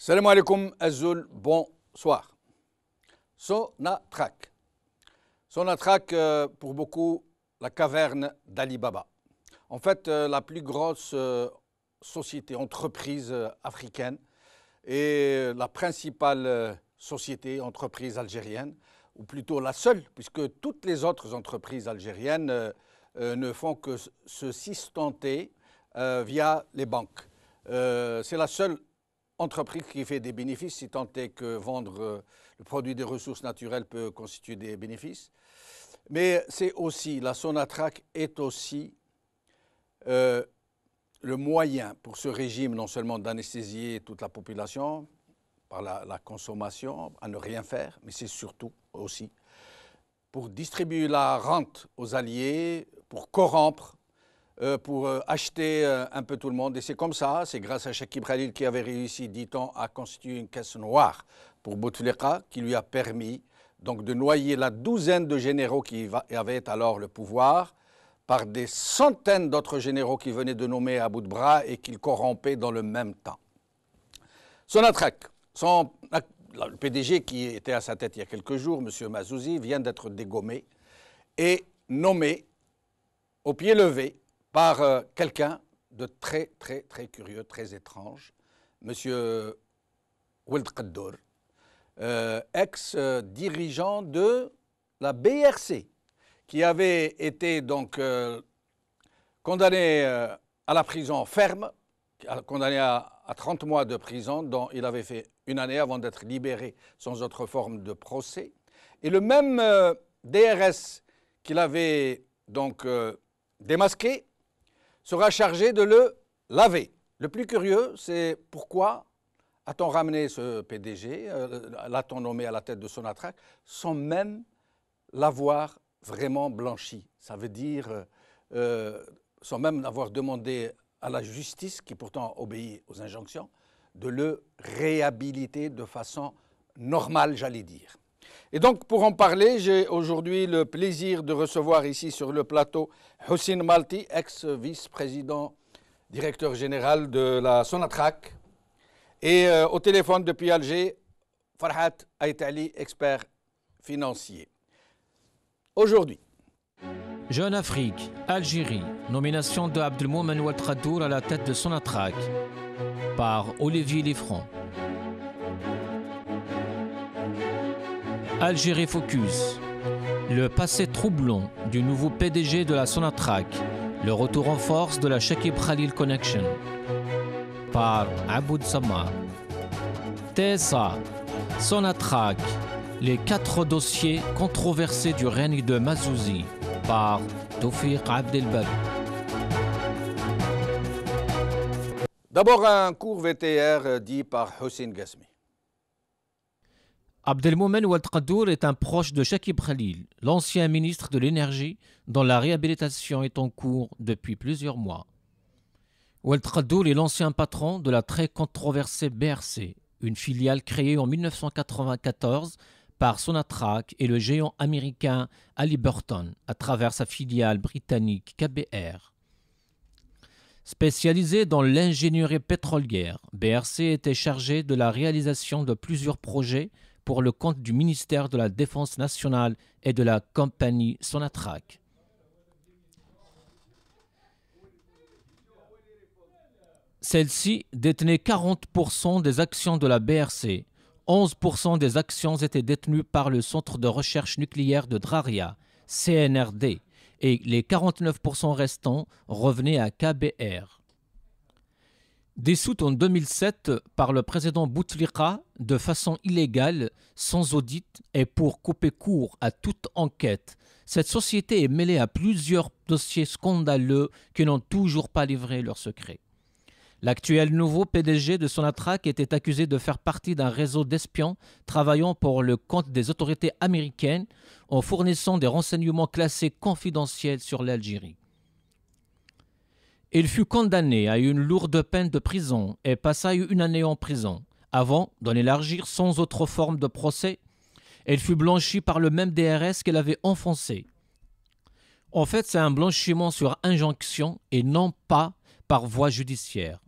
Salam alaikum Azul, bonsoir. Sonatrach. Sonatrach, pour beaucoup, la caverne d'Ali Baba. En fait, la plus grosse société, entreprise africaine et la principale société, entreprise algérienne, ou plutôt la seule, puisque toutes les autres entreprises algériennes ne font que se sustenter via les banques. C'est la seule entreprise qui fait des bénéfices, si tant est que vendre le produit des ressources naturelles peut constituer des bénéfices. Mais c'est aussi, la Sonatrach est aussi le moyen pour ce régime non seulement d'anesthésier toute la population par la consommation, à ne rien faire, mais c'est surtout aussi pour distribuer la rente aux alliés, pour corrompre, pour acheter un peu tout le monde. Et c'est comme ça, c'est grâce à Chakib Khalil qui avait réussi, dit-on, à constituer une caisse noire pour Bouteflika, qui lui a permis donc de noyer la douzaine de généraux qui avaient alors le pouvoir par des centaines d'autres généraux qui venaient de nommer à bout de bras et qu'il corrompait dans le même temps. Sonatrach, le PDG qui était à sa tête il y a quelques jours, M. Mazouzi, vient d'être dégommé et nommé au pied levé par quelqu'un de très curieux, très étrange, M. Oued Qaddour, ex-dirigeant de la BRC, qui avait été donc condamné à la prison ferme, condamné à 30 mois de prison, dont il avait fait une année avant d'être libéré sans autre forme de procès. Et le même DRS qu'il avait donc démasqué sera chargé de le laver. Le plus curieux, c'est pourquoi a-t-on ramené ce PDG, l'a-t-on nommé à la tête de Sonatrach, sans même l'avoir vraiment blanchi. Ça veut dire, sans même avoir demandé à la justice, qui pourtant obéit aux injonctions, de le réhabiliter de façon normale, j'allais dire. Et donc, pour en parler, j'ai aujourd'hui le plaisir de recevoir ici sur le plateau Houssine Malti, ex-vice-président, directeur général de la Sonatrach, et au téléphone depuis Alger, Farhat Aïtali, expert financier. Aujourd'hui. Jeune Afrique, Algérie, nomination de Abdelmoumen Oued Qaddour à la tête de Sonatrach, par Olivier Liffron. Algérie Focus, le passé troublant du nouveau PDG de la Sonatrach, le retour en force de la Chakib Khalil Connection, par Aboud Samar. TSA, Sonatrach, les 4 dossiers controversés du règne de Mazouzi, par Tawfiq Abdelbari. D'abord un court VTR dit par Houssine Ghasmi. Abdelmoumen Oued Qaddour est un proche de Chakib Khalil, l'ancien ministre de l'Énergie, dont la réhabilitation est en cours depuis plusieurs mois. Oued Qaddour est l'ancien patron de la très controversée BRC, une filiale créée en 1994 par Sonatrach et le géant américain Halliburton à travers sa filiale britannique KBR. Spécialisée dans l'ingénierie pétrolière, BRC était chargée de la réalisation de plusieurs projets pour le compte du ministère de la Défense nationale et de la compagnie Sonatrach. Celle-ci détenait 40% des actions de la BRC. 11% des actions étaient détenues par le Centre de recherche nucléaire de Draria, CNRD, et les 49% restants revenaient à KBR. Dissoute en 2007 par le président Bouteflika de façon illégale, sans audit et pour couper court à toute enquête, cette société est mêlée à plusieurs dossiers scandaleux qui n'ont toujours pas livré leurs secrets. L'actuel nouveau PDG de Sonatrach était accusé de faire partie d'un réseau d'espions travaillant pour le compte des autorités américaines en fournissant des renseignements classés confidentiels sur l'Algérie. Il fut condamné à une lourde peine de prison et passa une année en prison. Avant d'en élargir sans autre forme de procès, il fut blanchi par le même DRS qu'elle avait enfoncé. En fait, c'est un blanchiment sur injonction et non pas par voie judiciaire.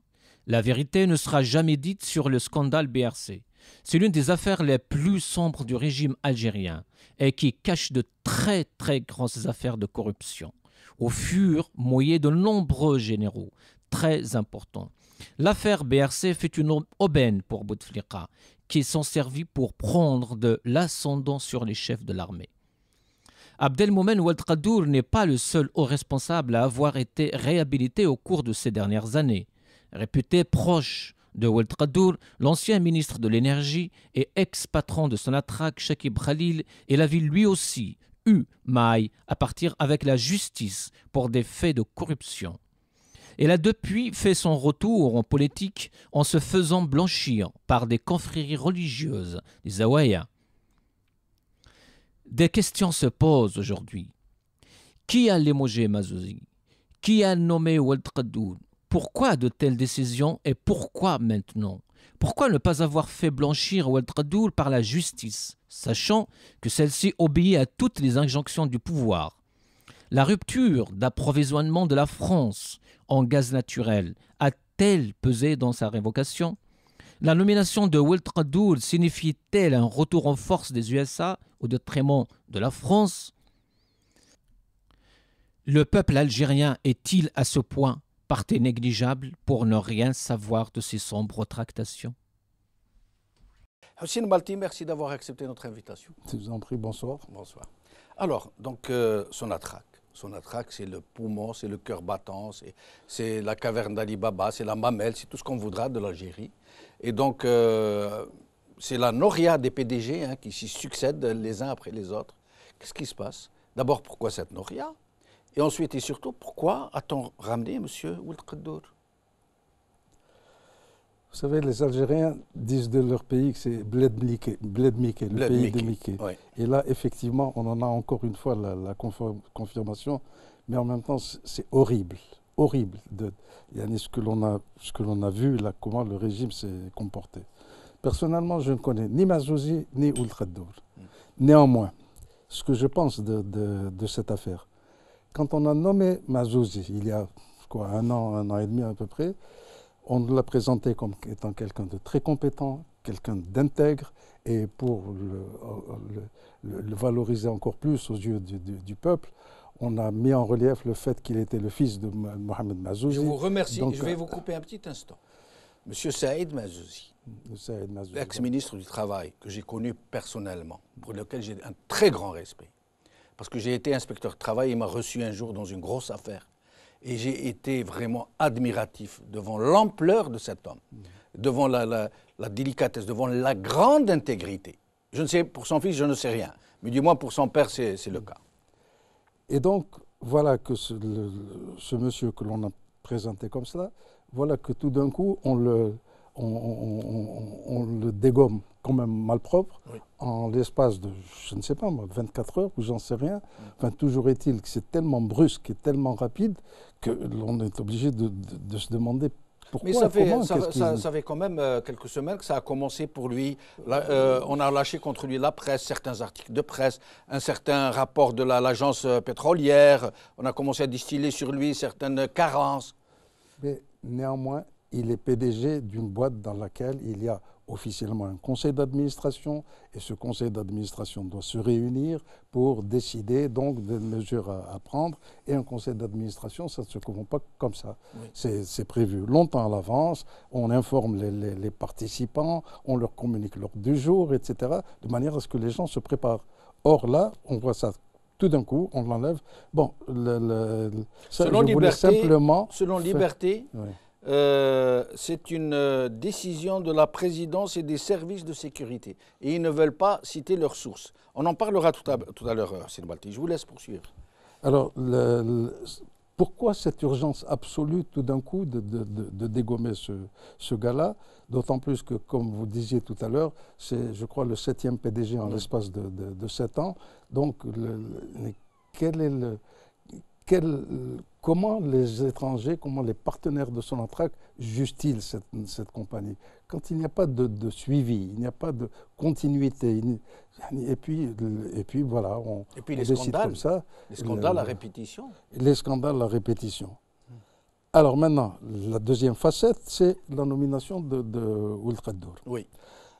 La vérité ne sera jamais dite sur le scandale BRC. C'est l'une des affaires les plus sombres du régime algérien et qui cache de très très grosses affaires de corruption, où furent mouillés de nombreux généraux très importants. L'affaire BRC fut une aubaine pour Bouteflika, qui s'en servit pour prendre de l'ascendant sur les chefs de l'armée. Abdelmoumen Oued Qadour n'est pas le seul haut responsable à avoir été réhabilité au cours de ces dernières années. Réputé proche de Oued Qadour, l'ancien ministre de l'énergie et ex-patron de Sonatrach, Chakib Khalil, il avait lui aussi eu maille à partir avec la justice pour des faits de corruption. Il a depuis fait son retour en politique en se faisant blanchir par des confréries religieuses, des Zawaya. Des questions se posent aujourd'hui. Qui a limogé Mazouzi? Qui a nommé Oued Qadour? Pourquoi de telles décisions et pourquoi maintenant? Pourquoi ne pas avoir fait blanchir Oued Qadour par la justice, sachant que celle-ci obéit à toutes les injonctions du pouvoir? La rupture d'approvisionnement de la France en gaz naturel a-t-elle pesé dans sa révocation? La nomination de Oued Qadour signifie-t-elle un retour en force des USA au détriment de la France? Le peuple algérien est-il à ce point partie négligeable pour ne rien savoir de ces sombres tractations? Houssine Balti, merci d'avoir accepté notre invitation. Je vous en prie, bonsoir. Bonsoir. Alors, donc, Sonatrach. Sonatrach, c'est le poumon, c'est le cœur battant, c'est la caverne d'Ali Baba, c'est la mamelle, c'est tout ce qu'on voudra de l'Algérie. Et donc, c'est la noria des PDG hein, qui s'y succèdent les uns après les autres. Qu'est-ce qui se passe? D'abord, pourquoi cette noria? Et ensuite et surtout, pourquoi a-t-on ramené M. Oued Qadour? Vous savez, les Algériens disent de leur pays que c'est Bled Miké, le pays de Miké. Oui. Et là, effectivement, on en a encore une fois la confirmation, mais en même temps, c'est horrible. Horrible. Ce que l'on a vu, là, comment le régime s'est comporté. Personnellement, je ne connais ni Mazouzi, ni Oued Qadour. Néanmoins, ce que je pense de cette affaire, quand on a nommé Mazouzi, il y a quoi, un an et demi à peu près, on l'a présenté comme étant quelqu'un de très compétent, quelqu'un d'intègre, et pour le valoriser encore plus aux yeux du peuple, on a mis en relief le fait qu'il était le fils de Mohamed Mazouzi. Je vous remercie. Donc, je vais vous couper un petit instant. Monsieur Saïd Mazouzi, ex-ministre du Travail, que j'ai connu personnellement, pour lequel j'ai un très grand respect, parce que j'ai été inspecteur de travail, il m'a reçu un jour dans une grosse affaire. Et j'ai été vraiment admiratif devant l'ampleur de cet homme, devant la délicatesse, devant la grande intégrité. Je ne sais, pour son fils, je ne sais rien. Mais du moins, pour son père, c'est le cas. Et donc, voilà que ce monsieur que l'on a présenté comme cela, voilà que tout d'un coup, on le dégomme quand même malpropre, oui, en l'espace de, je ne sais pas moi, 24 heures ou j'en sais rien. Enfin, toujours est-il que c'est tellement brusque et tellement rapide que l'on est obligé de se demander pourquoi. Mais ça fait quand même quelques semaines que ça a commencé pour lui. On a lâché contre lui la presse, certains articles de presse, un certain rapport de l'agence pétrolière. On a commencé à distiller sur lui certaines carences. Mais néanmoins, il est PDG d'une boîte dans laquelle il y a officiellement un conseil d'administration, et ce conseil d'administration doit se réunir pour décider donc des mesures à prendre. Et un conseil d'administration, ça ne se convoque pas comme ça. Oui. C'est prévu longtemps à l'avance, on informe les participants, on leur communique l'ordre du jour, etc., de manière à ce que les gens se préparent. Or là, on voit ça. Tout d'un coup, on l'enlève. Bon, selon Liberté, oui, c'est une décision de la présidence et des services de sécurité. Et ils ne veulent pas citer leurs sources. On en parlera tout à l'heure, Sylvain. Je vous laisse poursuivre. Alors, pourquoi cette urgence absolue, tout d'un coup, de dégommer ce gars-là? D'autant plus que, comme vous disiez tout à l'heure, c'est, je crois, le 7e PDG en l'espace de 7 ans. Donc, comment les étrangers, comment les partenaires de Sonatrach jugent-ils cette compagnie? Quand il n'y a pas de suivi, il n'y a pas de continuité, et puis voilà, on décide comme ça. Les scandales à répétition. Les scandales à répétition. Alors maintenant, la deuxième facette, c'est la nomination de Ould Khadour. Oui.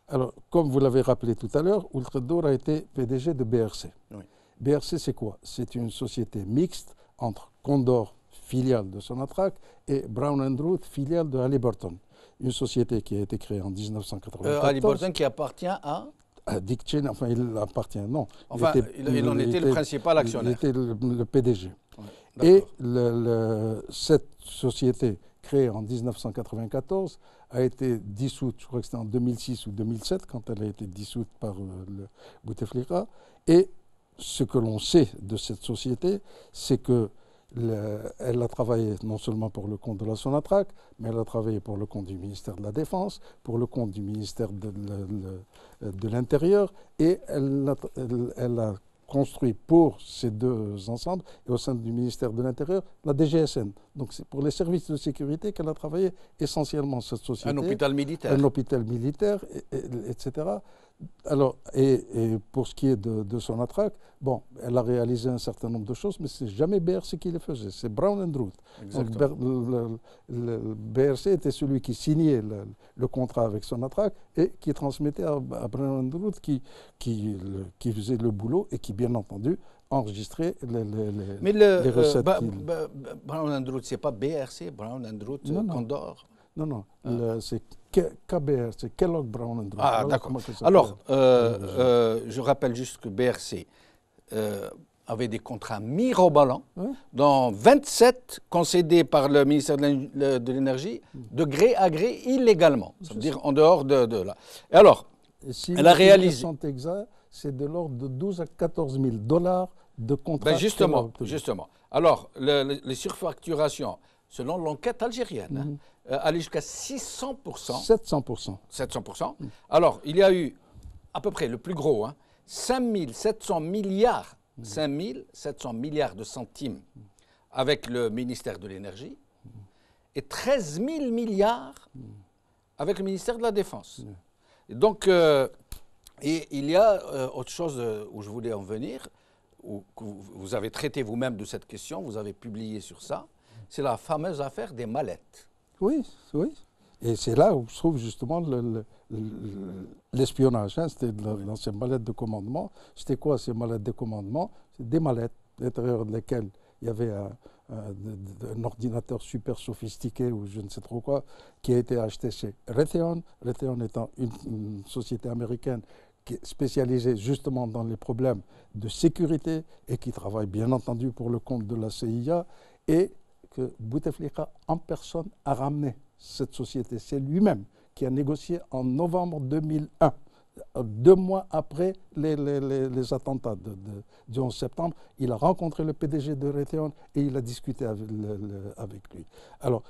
Alors, comme vous l'avez rappelé tout à l'heure, Ould Khadour a été PDG de BRC. Oui. BRC, c'est quoi? C'est une société mixte entre Condor, filiale de Sonatrach, et Brown & Root, filiale de Halliburton. Une société qui a été créée en 1994. Halliburton qui appartient à Dick Cheney, enfin il appartient, non. Enfin, il en était le principal actionnaire. Il était le PDG. Ouais, et cette société créée en 1994 a été dissoute, je crois que c'était en 2006 ou 2007, quand elle a été dissoute par le Bouteflika. Et ce que l'on sait de cette société, c'est que elle a travaillé non seulement pour le compte de la Sonatrach, mais elle a travaillé pour le compte du ministère de la Défense, pour le compte du ministère de l'Intérieur, et elle a construit pour ces deux ensembles, et au sein du ministère de l'Intérieur, la DGSN. Donc c'est pour les services de sécurité qu'elle a travaillé essentiellement, cette société. Un hôpital militaire. Un hôpital militaire, etc. Alors, et pour ce qui est de Sonatrach, bon, elle a réalisé un certain nombre de choses, mais ce n'est jamais BRC qui les faisait, c'est Brown & Root. Donc, le BRC était celui qui signait le contrat avec Sonatrach et qui transmettait à Brown & Root qui faisait le boulot et qui, bien entendu, enregistrait les recettes. Brown & Root, ce n'est pas BRC, Brown & Root, Condor. Non, c'est KBR, c'est Kellogg Brown & Root. Ah, d'accord. Alors, je rappelle juste que BRC avait des contrats mirobolants, dont 27 concédés par le ministère de l'Énergie, de gré à gré, illégalement. Ça veut dire en dehors de là. Et alors, elle a réalisé... C'est de l'ordre de 12 à 14 000 dollars de contrats. Justement. Alors, les surfacturations, selon l'enquête algérienne, allaient jusqu'à 600%. 700%. Alors, il y a eu à peu près le plus gros, 5 700 milliards de centimes avec le ministère de l'Énergie et 13 000 milliards avec le ministère de la Défense. Et donc, et il y a autre chose où je voulais en venir, où vous avez traité vous-même de cette question, vous avez publié sur ça, c'est la fameuse affaire des mallettes. Oui. Et c'est là où se trouve justement l'espionnage. C'était dans ces mallettes de commandement. C'était quoi ces mallettes de commandement? C'est des mallettes à l'intérieur desquelles il y avait un ordinateur super sophistiqué ou je ne sais trop quoi, qui a été acheté chez Raytheon. Raytheon étant une société américaine qui est spécialisée justement dans les problèmes de sécurité et qui travaille bien entendu pour le compte de la CIA, et que Bouteflika en personne a ramené cette société. C'est lui-même qui a négocié en novembre 2001, 2 mois après les attentats du 11 septembre. Il a rencontré le PDG de Raytheon et il a discuté avec lui. Alors,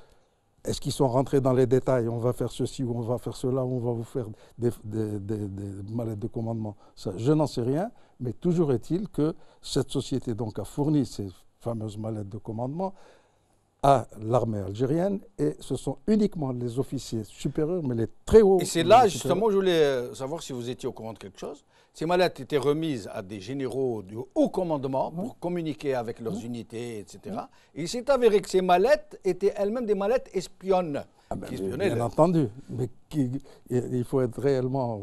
est-ce qu'ils sont rentrés dans les détails? On va faire ceci ou on va faire cela, ou on va vous faire des mallettes de commandement. Ça, je n'en sais rien, mais toujours est-il que cette société donc a fourni ces fameuses mallettes de commandement à l'armée algérienne, et ce sont uniquement les officiers supérieurs, mais les très hauts. Et c'est là, justement, je voulais savoir si vous étiez au courant de quelque chose. Ces mallettes étaient remises à des généraux du haut commandement pour communiquer avec leurs unités, etc. Et il s'est avéré que ces mallettes étaient elles-mêmes des mallettes espionnes. Bien entendu, mais il faut être réellement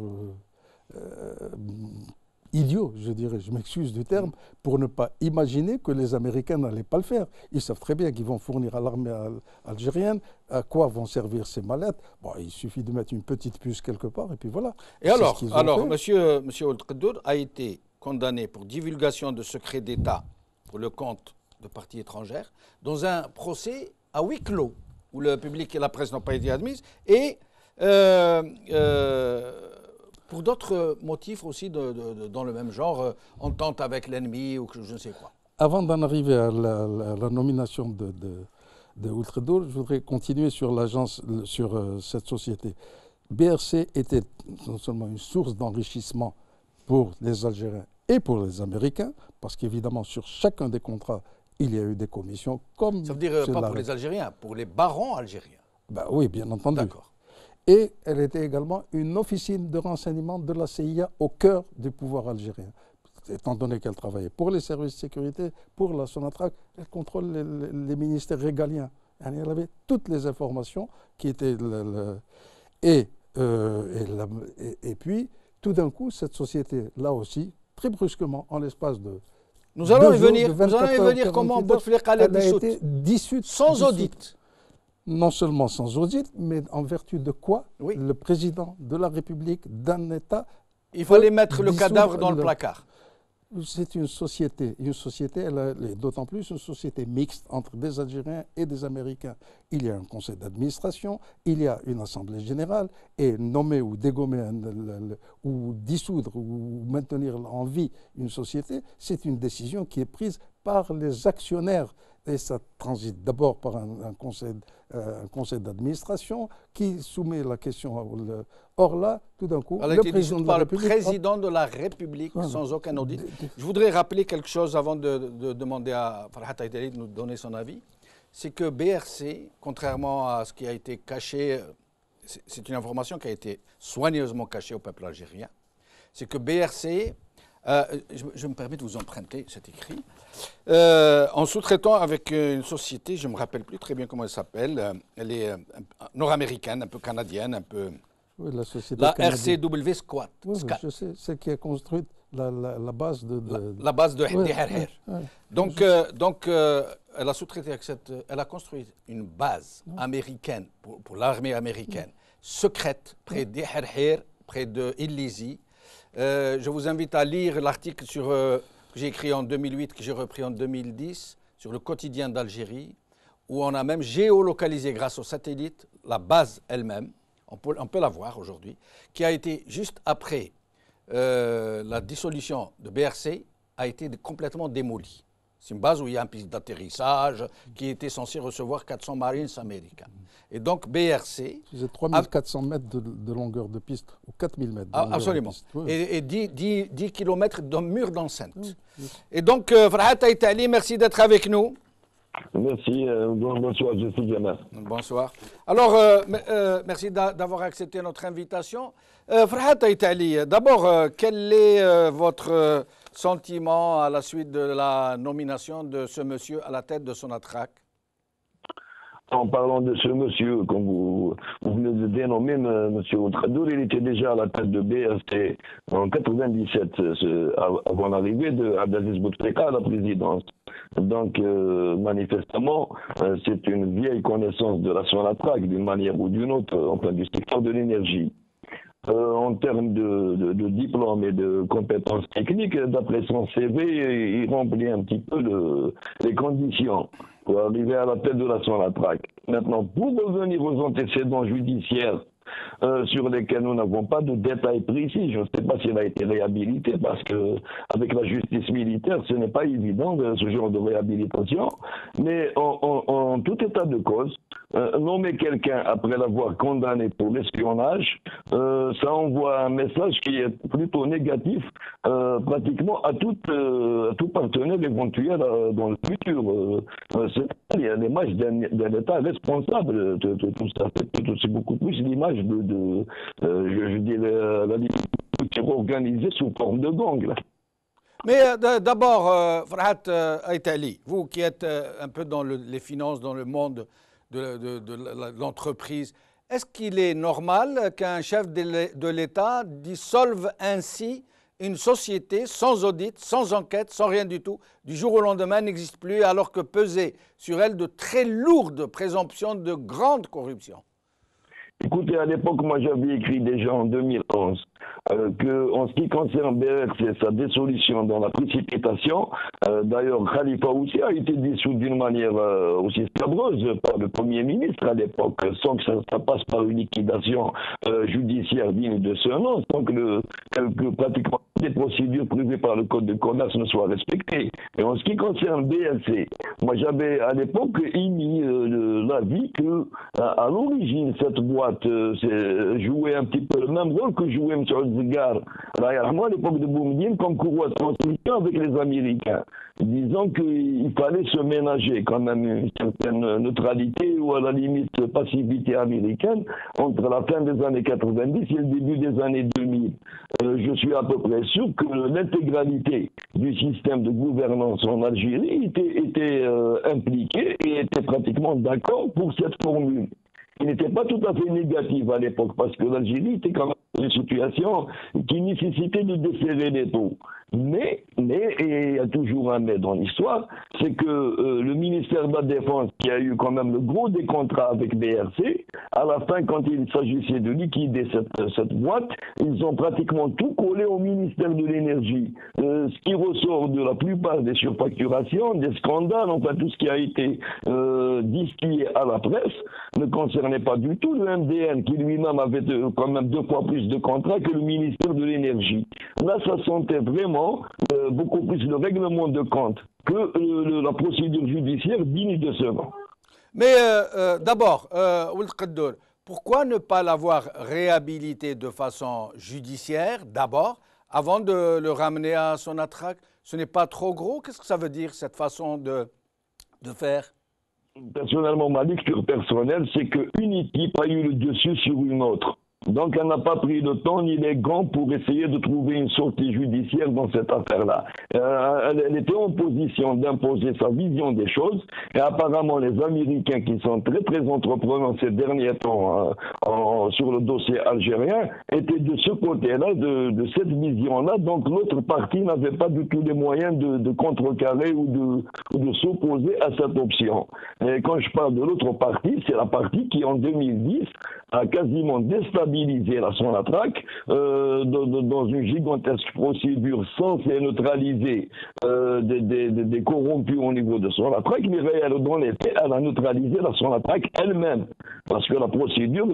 idiot, je dirais, je m'excuse du terme, pour ne pas imaginer que les Américains n'allaient pas le faire. Ils savent très bien qu'ils vont fournir à l'armée algérienne à quoi vont servir ces mallettes. Bon, il suffit de mettre une petite puce quelque part et puis voilà. Et alors monsieur Ould Khadour a été condamné pour divulgation de secrets d'État pour le compte de parties étrangères dans un procès à huis clos où le public et la presse n'ont pas été admises, et pour d'autres motifs aussi dans le même genre, entente avec l'ennemi ou je ne sais quoi. Avant d'en arriver à la nomination de Ould Khadour, je voudrais continuer sur cette société. BRC était non seulement une source d'enrichissement pour les Algériens et pour les Américains, parce qu'évidemment, sur chacun des contrats, il y a eu des commissions. Ça veut dire pas pour les Algériens, pour les barons algériens. Ben oui, bien entendu. D'accord. Et elle était également une officine de renseignement de la CIA au cœur du pouvoir algérien. Étant donné qu'elle travaillait pour les services de sécurité, pour la Sonatrach, elle contrôle les ministères régaliens Elle avait toutes les informations qui étaient... Et puis, tout d'un coup, cette société, là aussi, très brusquement, en l'espace de... Nous allons y venir comment Bouteflika a été dissoute. Sans audit. Non seulement sans audit, mais en vertu de quoi le président de la République d'un État... Il fallait mettre le cadavre dans le placard. C'est une société, d'autant plus une société mixte entre des Algériens et des Américains. Il y a un conseil d'administration, il y a une assemblée générale, et nommer ou dégommer, ou dissoudre ou maintenir en vie une société, c'est une décision qui est prise par les actionnaires. Et ça transite d'abord par un conseil d'administration qui soumet la question. Or là, tout d'un coup, le président de la République, sans aucun audit. Je voudrais rappeler quelque chose avant de demander à Farhat Aït-Ali de nous donner son avis. C'est que BRC, contrairement à ce qui a été caché, c'est une information qui a été soigneusement cachée au peuple algérien, c'est que BRC... je me permets de vous emprunter cet écrit. En sous-traitant avec une société, je ne me rappelle plus très bien comment elle s'appelle, elle est nord-américaine, un peu canadienne, un peu... Oui, la RCW Squat. Oui, je sais, c'est qui a construit la base de... La base de Herher. Donc, elle a sous-traité avec elle a construit une base américaine pour l'armée américaine, secrète, près d'Herher, près de Illizi. Je vous invite à lire l'article que j'ai écrit en 2008, que j'ai repris en 2010, sur le quotidien d'Algérie, où on a même géolocalisé grâce aux satellites la base elle-même, on peut la voir aujourd'hui, qui a été juste après la dissolution de BRC, a été complètement démolie. C'est une base où il y a un piste d'atterrissage qui était censé recevoir 400 Marines américains. Et donc BRC... C'est 3400 mètres de longueur de piste, ou 4000 mètres de longueur absolument. De piste. Oui. Et 10 km d'un mur d'enceinte. Oui. Et donc, Farhat Aït-Ali, merci d'être avec nous. Merci, bonsoir, je suis Jamal. Bonsoir. Alors, merci d'avoir accepté notre invitation. Farhat Aït-Ali, d'abord, quel est votre sentiment à la suite de la nomination de ce monsieur à la tête de Sonatrach? En parlant de ce monsieur, comme vous venez de dénommer, M. Ouatraoui, il était déjà à la tête de BRC en 97, avant l'arrivée d'Abdelaziz Bouteflika à la présidence. Donc, manifestement, c'est une vieille connaissance de la Sonatrach, d'une manière ou d'une autre, enfin du secteur de l'énergie. En termes de diplôme et de compétences techniques, d'après son CV, il remplit un petit peu les conditions pour arriver à la tête de la Sonatrach. Maintenant, pour revenir aux antécédents judiciaires sur lesquels nous n'avons pas de détails précis, je ne sais pas s'il a été réhabilité, parce que avec la justice militaire, ce n'est pas évident ce genre de réhabilitation, mais en tout état de cause, nommer quelqu'un après l'avoir condamné pour l'espionnage, ça envoie un message qui est plutôt négatif pratiquement à tout partenaire éventuel dans le futur. Il y a l'image d'un État responsable de tout ça. C'est beaucoup plus l'image je dirais, la lutte organisée sous forme de gang. Là. Mais d'abord, Farhat Aït-Ali, vous qui êtes un peu dans les finances, dans le monde de l'entreprise, est-ce qu'il est normal qu'un chef de l'État dissolve ainsi une société sans audit, sans enquête, sans rien du tout, du jour au lendemain n'existe plus, alors que pesaient sur elle de très lourdes présomptions de grande corruption? Écoutez, à l'époque, moi j'avais écrit déjà en 2011 que, en ce qui concerne BRC, sa dissolution dans la précipitation, d'ailleurs Khalifa aussi a été dissous d'une manière aussi scabreuse par le Premier ministre à l'époque, sans que ça passe par une liquidation judiciaire digne de ce nom, sans que pratiquement les procédures prévues par le Code de commerce ne soient respectées. Et en ce qui concerne BRC, moi j'avais à l'époque émis l'avis que, à l'origine, cette boîte jouait un petit peu le même rôle que jouait M. Zigar à l'époque de Boumediene comme courroie de transmission avec les Américains. disant qu'il fallait se ménager quand même une certaine neutralité ou à la limite passivité américaine entre la fin des années 90 et le début des années 2000. Je suis à peu près sûr que l'intégralité du système de gouvernance en Algérie était impliquée et était pratiquement d'accord pour cette formule. Il n'était pas tout à fait négatif à l'époque, parce que l'Algérie était quand même dans une situation qui nécessitait de desserrer les taux. Mais, et il y a toujours un mais dans l'histoire, c'est que le ministère de la Défense, qui a eu quand même le gros des contrats avec BRC, à la fin, quand il s'agissait de liquider cette boîte, ils ont pratiquement tout collé au ministère de l'Énergie. Ce qui ressort de la plupart des surfacturations, des scandales, enfin tout ce qui a été distillé à la presse, ne concernait pas du tout le MDN, qui lui-même avait quand même 2 fois plus de contrats que le ministère de l'Énergie. Là, ça sentait vraiment beaucoup plus le règlement de compte que la procédure judiciaire digne de ce nom. Mais d'abord, Ould Qaddour, pourquoi ne pas l'avoir réhabilité de façon judiciaire d'abord, avant de le ramener à Sonatrach? Ce n'est pas trop gros? Qu'est-ce que ça veut dire, cette façon de faire? Personnellement, ma lecture personnelle, c'est qu'une équipe a eu le dessus sur une autre. Donc, elle n'a pas pris le temps ni les gants pour essayer de trouver une sortie judiciaire dans cette affaire-là. Elle était en position d'imposer sa vision des choses, et apparemment les Américains, qui sont très très entreprenants ces derniers temps sur le dossier algérien, étaient de ce côté-là, de cette vision-là. Donc, l'autre partie n'avait pas du tout les moyens de contrecarrer ou de s'opposer à cette option. Et quand je parle de l'autre partie, c'est la partie qui, en 2010, a quasiment déstabilisé la Sonatrach dans une gigantesque procédure censée neutraliser des corrompus au niveau de Sonatrach, mais dans les faits, elle a neutralisé la Sonatrach elle-même. Parce que la procédure,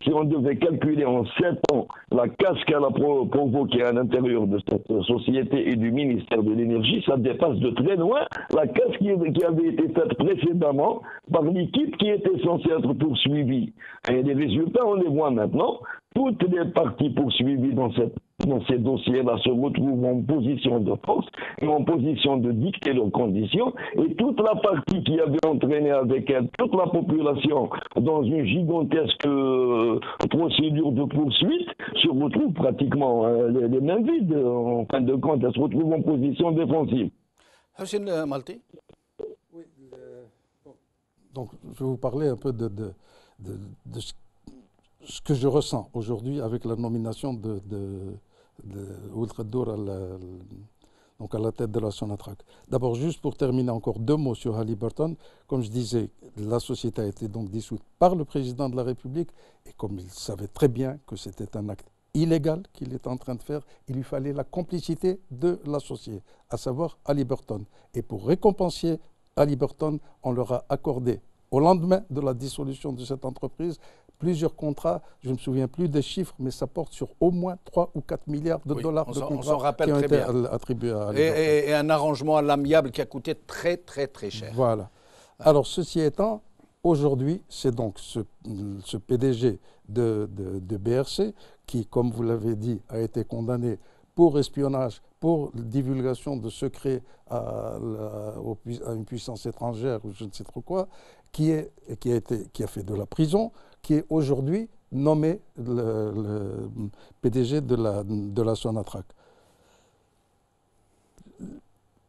si on devait calculer en 7 ans la casse qu'elle a provoquée à l'intérieur de cette société et du ministère de l'Énergie, ça dépasse de très loin la casse qui avait été faite précédemment par l'équipe qui était censée être poursuivie. Et les résultats, on les voit maintenant. Toutes les parties poursuivies dans ces dossiers-là se retrouvent en position de force et en position de dicter leurs conditions. Et toute la partie qui avait entraîné avec elle toute la population dans une gigantesque procédure de poursuite se retrouve pratiquement les mains vides. En fin de compte, elle se retrouve en position défensive. Hussein Malti. Oui, donc je vais vous parler un peu de ce que je ressens aujourd'hui avec la nomination de Ould Qaddour à la tête de la Sonatrach. D'abord, juste pour terminer, encore 2 mots sur Halliburton. Comme je disais, la société a été donc dissoute par le président de la République, et comme il savait très bien que c'était un acte illégal qu'il était en train de faire, il lui fallait la complicité de l'associé, à savoir Halliburton. Et pour récompenser Halliburton, on leur a accordé, au lendemain de la dissolution de cette entreprise, plusieurs contrats, je ne me souviens plus des chiffres, mais ça porte sur au moins 3 ou 4 milliards de dollars de contrats qui ont été attribués à Halliburton. Et un arrangement à l'amiable qui a coûté très très très cher. Voilà. Alors, ceci étant, aujourd'hui, c'est donc ce PDG de BRC qui, comme vous l'avez dit, a été condamné pour espionnage, pour divulgation de secrets à une puissance étrangère ou je ne sais trop quoi, qui a fait de la prison, qui est aujourd'hui nommé le PDG de la Sonatrach.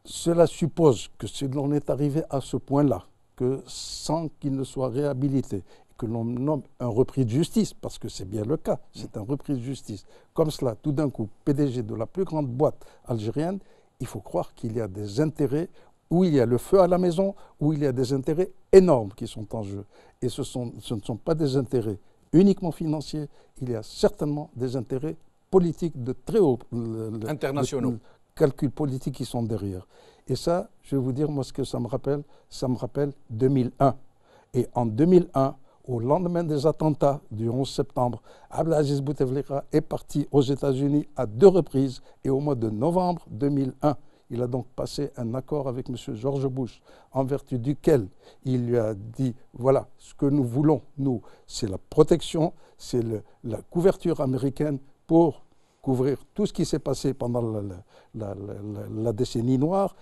Cela suppose que si l'on est arrivé à ce point-là, que sans qu'il ne soit réhabilité, que l'on nomme un repris de justice, parce que c'est bien le cas, c'est un repris de justice, comme cela, tout d'un coup, PDG de la plus grande boîte algérienne, il faut croire qu'il y a des intérêts, où il y a le feu à la maison, où il y a des intérêts énormes qui sont en jeu. Et ce ne sont pas des intérêts uniquement financiers, il y a certainement des intérêts politiques de très haut... internationaux. Calculs politiques qui sont derrière. Et ça, je vais vous dire, moi, ce que ça me rappelle 2001. Et en 2001, au lendemain des attentats du 11 septembre, Abdelaziz Bouteflika est parti aux États-Unis à 2 reprises. Et au mois de novembre 2001, il a donc passé un accord avec M. George Bush, en vertu duquel il lui a dit, voilà, ce que nous voulons, nous, c'est la protection, c'est la couverture américaine pour couvrir tout ce qui s'est passé pendant la décennie noire.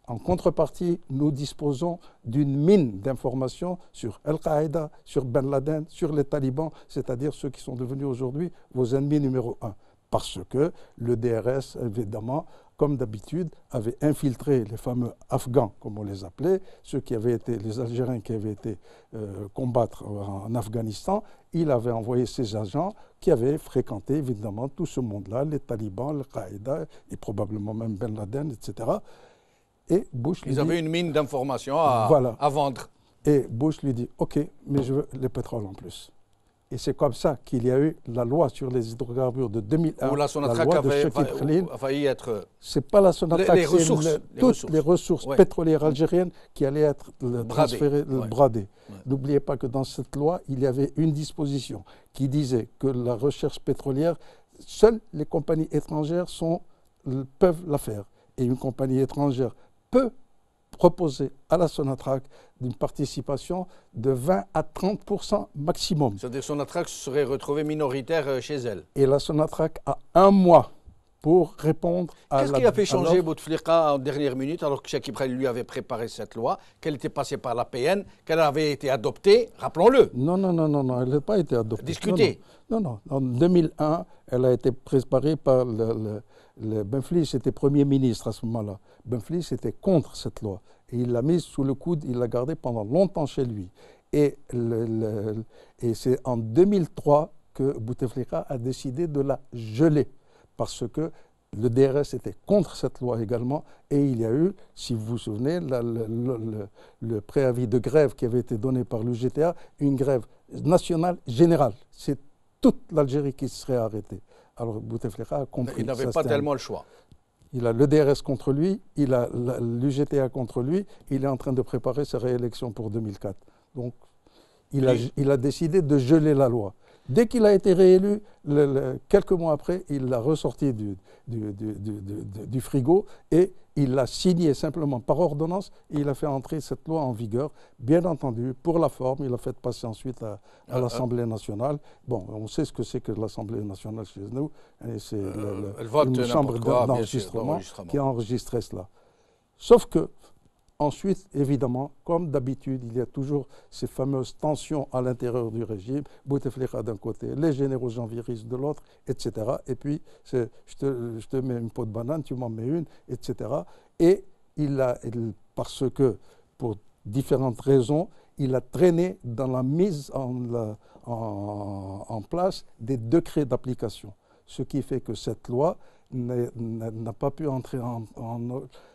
en contrepartie, nous disposons d'une mine d'informations sur Al-Qaïda, sur Ben Laden, sur les talibans, c'est-à-dire ceux qui sont devenus aujourd'hui vos ennemis numéro un. Parce que le DRS, évidemment, comme d'habitude, avait infiltré les fameux Afghans, comme on les appelait, ceux qui avaient été, les Algériens qui avaient été combattre en Afghanistan. Il avait envoyé ses agents qui avaient fréquenté, évidemment, tout ce monde-là, les talibans, Al-Qaïda, et probablement même Ben Laden, etc. Et Bush lui Ils avaient dit, une mine d'informations voilà. à vendre. Et Bush lui dit, OK, mais je veux les pétroles en plus. Et c'est comme ça qu'il y a eu la loi sur les hydrocarbures de 2001, Où la Sonatrach loi de avait Shakib Khalil. failli être... C'est pas la Sonatrach, les ressources, c'est les toutes ressources. les ressources Ouais. pétrolières algériennes qui allaient être transférées, Ouais. bradées. Ouais. N'oubliez pas que dans cette loi, il y avait une disposition qui disait que la recherche pétrolière, seules les compagnies étrangères peuvent la faire. Et une compagnie étrangère peut proposer à la Sonatrach d'une participation de 20 à 30% maximum. C'est-à-dire que Sonatrach se serait retrouvée minoritaire chez elle. Et la Sonatrach a un mois pour répondre à Qu'est-ce la... qui a fait changer alors, Bouteflika en dernière minute, alors que Shakib Khalil lui avait préparé cette loi, qu'elle était passée par la PN, qu'elle avait été adoptée, rappelons-le. Non, elle n'a pas été adoptée. Discutée. Non. En 2001, elle a été préparée par Benflis, était Premier ministre à ce moment-là. Benflis était contre cette loi. Et il l'a mise sous le coude, il l'a gardée pendant longtemps chez lui. Et c'est en 2003 que Bouteflika a décidé de la geler. Parce que le DRS était contre cette loi également. Et il y a eu, si vous vous souvenez, le préavis de grève qui avait été donné par l'UGTA, une grève nationale générale. C'est toute l'Algérie qui serait arrêtée. Alors Bouteflika a compris. Il n'avait pas tellement le choix. Il a le DRS contre lui, il a l'UGTA contre lui, il est en train de préparer sa réélection pour 2004. Donc, il a décidé de geler la loi. Dès qu'il a été réélu, quelques mois après, il l'a ressorti du frigo et il l'a signé simplement par ordonnance et il a fait entrer cette loi en vigueur. Bien entendu, pour la forme, il a fait passer ensuite à l'Assemblée nationale. Bon, on sait ce que c'est que l'Assemblée nationale chez nous. C'est une chambre d'enregistrement qui a enregistré cela. Sauf que, ensuite, évidemment, comme d'habitude, il y a toujours ces fameuses tensions à l'intérieur du régime. Bouteflika d'un côté, les généraux janviéristes de l'autre, etc. Et puis, je te mets une peau de banane, tu m'en mets une, etc. Et parce que, pour différentes raisons, il a traîné dans la mise en place des décrets d'application. Ce qui fait que cette loi n'a pas pu entrer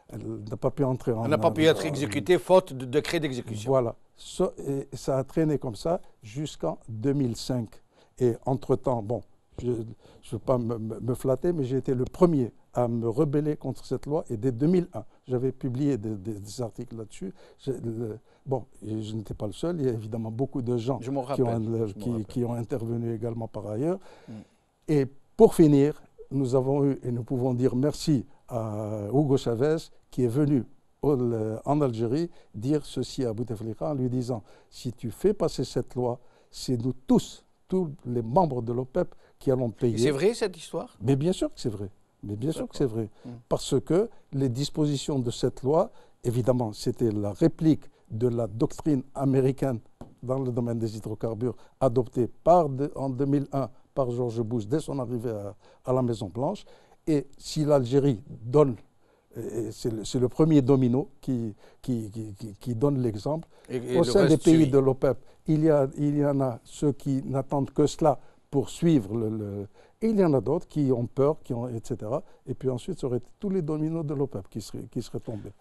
elle n'a pas pu entrer en... Elle n'a pas pu être exécutée faute de décret d'exécution. Voilà. Et ça a traîné comme ça jusqu'en 2005. Et entre-temps, bon, je ne veux pas me flatter, mais j'ai été le premier à me rebeller contre cette loi. Et dès 2001, j'avais publié des articles là-dessus. Bon, je n'étais pas le seul. Il y a évidemment beaucoup de gens qui ont intervenu également par ailleurs. Et pour finir, nous avons eu, et nous pouvons dire merci à Hugo Chavez, qui est venu en Algérie dire ceci à Bouteflika en lui disant « Si tu fais passer cette loi, c'est nous tous les membres de l'OPEP qui allons payer. » C'est vrai cette histoire? Mais bien sûr que c'est vrai. Mais bien sûr que c'est vrai. Parce que les dispositions de cette loi, évidemment, c'était la réplique de la doctrine américaine dans le domaine des hydrocarbures adoptée en 2001 par George Bush dès son arrivée à la Maison-Blanche. Et si l'Algérie donne, c'est le premier domino qui donne l'exemple, au sein des pays de l'OPEP, il y en a ceux qui n'attendent que cela pour suivre et il y en a d'autres qui ont peur, etc. Et puis ensuite, ça aurait été tous les dominos de l'OPEP qui seraient tombés.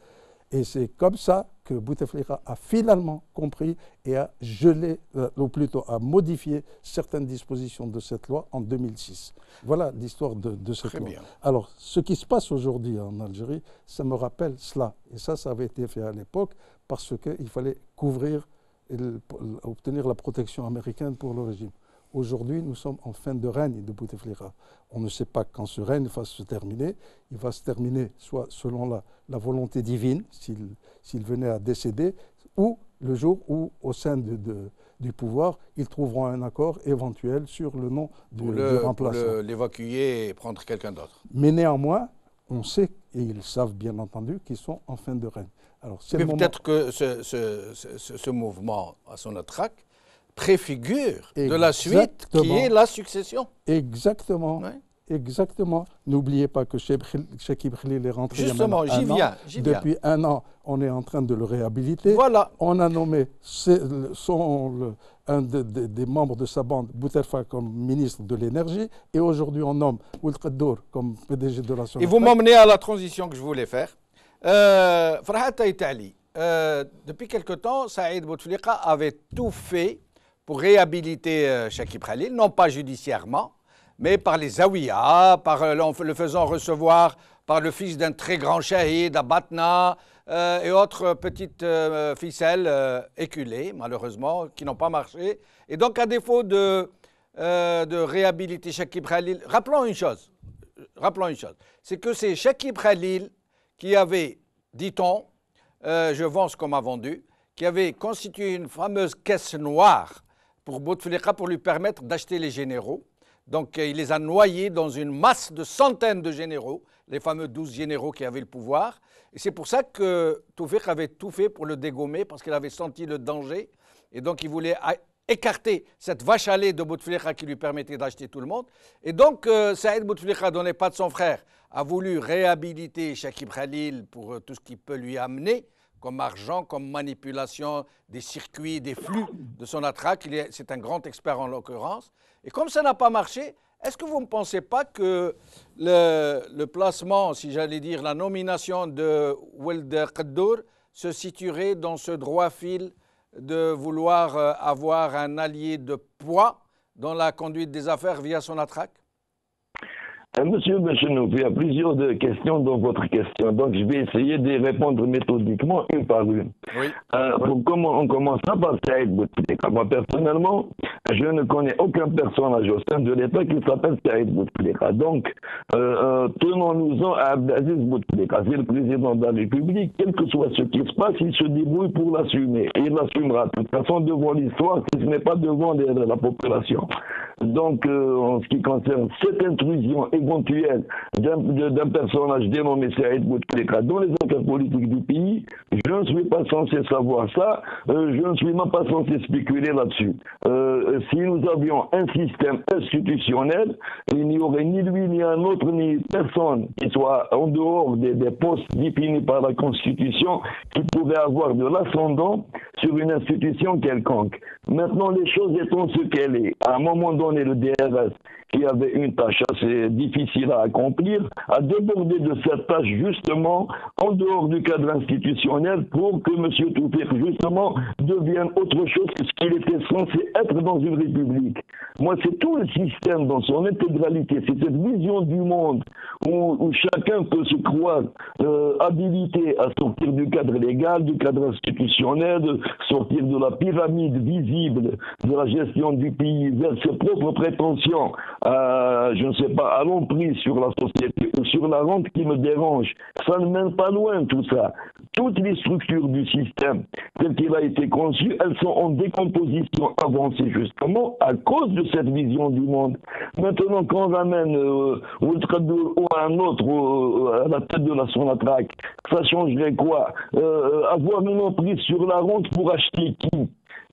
Et c'est comme ça que Bouteflika a finalement compris et a gelé, ou plutôt a modifié certaines dispositions de cette loi en 2006. Voilà l'histoire de cette loi. Bien. Alors, ce qui se passe aujourd'hui en Algérie, ça me rappelle cela. Et ça avait été fait à l'époque parce qu'il fallait couvrir, obtenir la protection américaine pour le régime. Aujourd'hui, nous sommes en fin de règne de Bouteflika. On ne sait pas quand ce règne va se terminer. Il va se terminer soit selon la volonté divine, s'il venait à décéder, ou le jour où, au sein du pouvoir, ils trouveront un accord éventuel sur le nom du remplaçant. Pour l'évacuer et prendre quelqu'un d'autre. Mais néanmoins, on sait Et ils savent bien entendu qu'ils sont en fin de règne. Alors, mais peut-être que ce mouvement à Sonatrach préfigure de la suite qui est la succession. Exactement. Ouais. Exactement. N'oubliez pas que Chekib Khalil est rentré justement, il y a j'y viens. Depuis un an, on est en train de le réhabiliter. Voilà. On a nommé un des membres de sa bande, Bouterfa, comme ministre de l'énergie. Et aujourd'hui, on nomme Ould Qaddour comme PDG de la Sonatrach. Et vous m'emmenez à la transition que je voulais faire. Farhat Taïtali, depuis quelque temps, Saïd Bouteflika avait tout fait pour réhabiliter Chekib Khalil, non pas judiciairement, mais par les Zawiya, par le faisant recevoir par le fils d'un très grand shahid à Batna et autres petites ficelles éculées, malheureusement, qui n'ont pas marché. Et donc, à défaut de réhabiliter Chekib Khalil, rappelons une chose, c'est que c'est Chekib Khalil qui avait, dit-on, je vends ce qu'on m'a vendu, qui avait constitué une fameuse caisse noire pour Bouteflika pour lui permettre d'acheter les généraux. Donc il les a noyés dans une masse de centaines de généraux, les fameux 12 généraux qui avaient le pouvoir. Et c'est pour ça que Toufik avait tout fait pour le dégommer, parce qu'il avait senti le danger. Et donc il voulait écarter cette vache à lait de Bouteflika qui lui permettait d'acheter tout le monde. Et donc Saïd Bouteflika, donné pas de son frère, a voulu réhabiliter Chekib Khalil pour tout ce qu'il peut lui amener, comme argent, comme manipulation des circuits, des flux de Sonatrach. C'est un grand expert en l'occurrence. Et comme ça n'a pas marché, est-ce que vous ne pensez pas que le placement, si j'allais dire la nomination de Ould Qaddour se situerait dans ce droit fil de vouloir avoir un allié de poids dans la conduite des affaires via Sonatrach? Monsieur Benchenouf, il y a plusieurs questions dans votre question, donc je vais essayer de répondre méthodiquement une par une. Oui. On commencera par Saïd Bouteflika. Moi, personnellement, je ne connais aucun personnage au sein de l'État qui s'appelle Saïd Bouteflika. Donc, tenons-nous-en à Abdelaziz Bouteflika. C'est le président de la République. Quel que soit ce qui se passe, il se débrouille pour l'assumer. Et il l'assumera. De toute façon, devant l'histoire, si ce n'est pas devant la population. Donc, en ce qui concerne cette intrusion éventuelle d'un personnage dénommé Saïd Bouteflika dans les affaires politiques du pays, je ne suis pas censé savoir ça, je ne suis même pas censé spéculer là-dessus. Si nous avions un système institutionnel, il n'y aurait ni lui, ni un autre, ni personne qui soit en dehors des postes définis par la Constitution qui pourrait avoir de l'ascendant sur une institution quelconque. Maintenant, les choses étant ce qu'elles est, à un moment donné, le DRS, qui avait une tâche assez difficile à accomplir, a débordé de cette tâche justement en dehors du cadre institutionnel pour que M. Toufik justement devienne autre chose que ce qu'il était censé être dans une république. Moi, c'est tout le système dans son intégralité, c'est cette vision du monde où chacun peut se croire habilité à sortir du cadre légal, du cadre institutionnel, de sortir de la pyramide visible de la gestion du pays vers ses propres prétentions, je ne sais pas, à l'emprise sur la société ou sur la rente qui me dérange. Ça ne mène pas loin tout ça. Toutes les structures du système, tel qu'il a été conçu, elles sont en décomposition avancée justement à cause de cette vision du monde. Maintenant, quand on ramène Ould Qaddour ou un autre à la tête de la Sonatrach, ça changerait quoi? Avoir une emprise sur la rente pour acheter qui?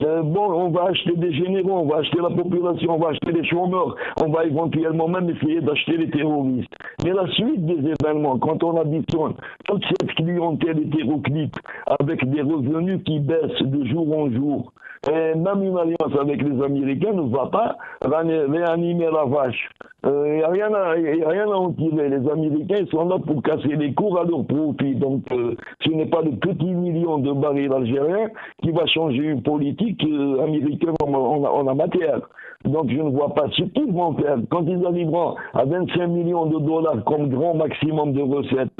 On va acheter des généraux, on va acheter la population, on va acheter les chômeurs, on va éventuellement même essayer d'acheter les terroristes. Mais la suite des événements, quand on additionne toute cette clientèle hétéroclite avec des revenus qui baissent de jour en jour, et même une alliance avec les Américains ne va pas réanimer la vache. Il n'y a rien à en tirer. Les Américains ils sont là pour casser les cours à leur profit. Donc ce n'est pas le petit million de barils algériens qui va changer une politique américaine en la matière. Donc je ne vois pas ce qu'ils vont faire. Quand ils arriveront à 25 millions de dollars comme grand maximum de recettes,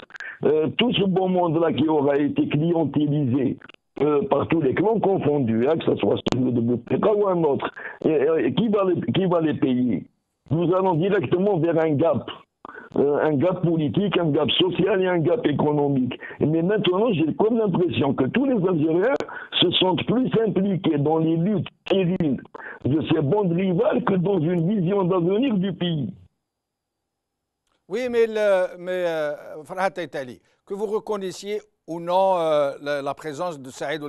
tout ce beau monde-là qui aura été clientélisé, par tous les clans confondus, que ce soit celui de Bouteflika ou un autre, qui va les payer? Nous allons directement vers un gap politique, un gap social et un gap économique. Mais maintenant, j'ai comme l'impression que tous les Algériens se sentent plus impliqués dans les luttes stériles de ces bandes rivales que dans une vision d'avenir du pays. Oui, Farhat Aitali, que vous reconnaissiez ou non la présence de Saïd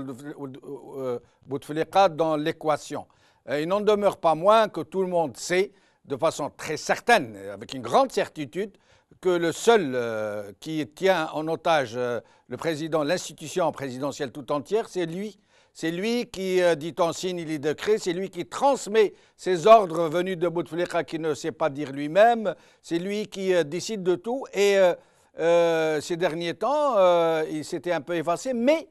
Bouteflika dans l'équation. Il n'en demeure pas moins que tout le monde sait, de façon très certaine, avec une grande certitude, que le seul qui tient en otage le président, l'institution présidentielle tout entière, c'est lui. C'est lui qui dit en signe les décrets, c'est lui qui transmet ses ordres venus de Bouteflika qui ne sait pas dire lui-même, c'est lui qui décide de tout. Et ces derniers temps, il s'était un peu effacé, mais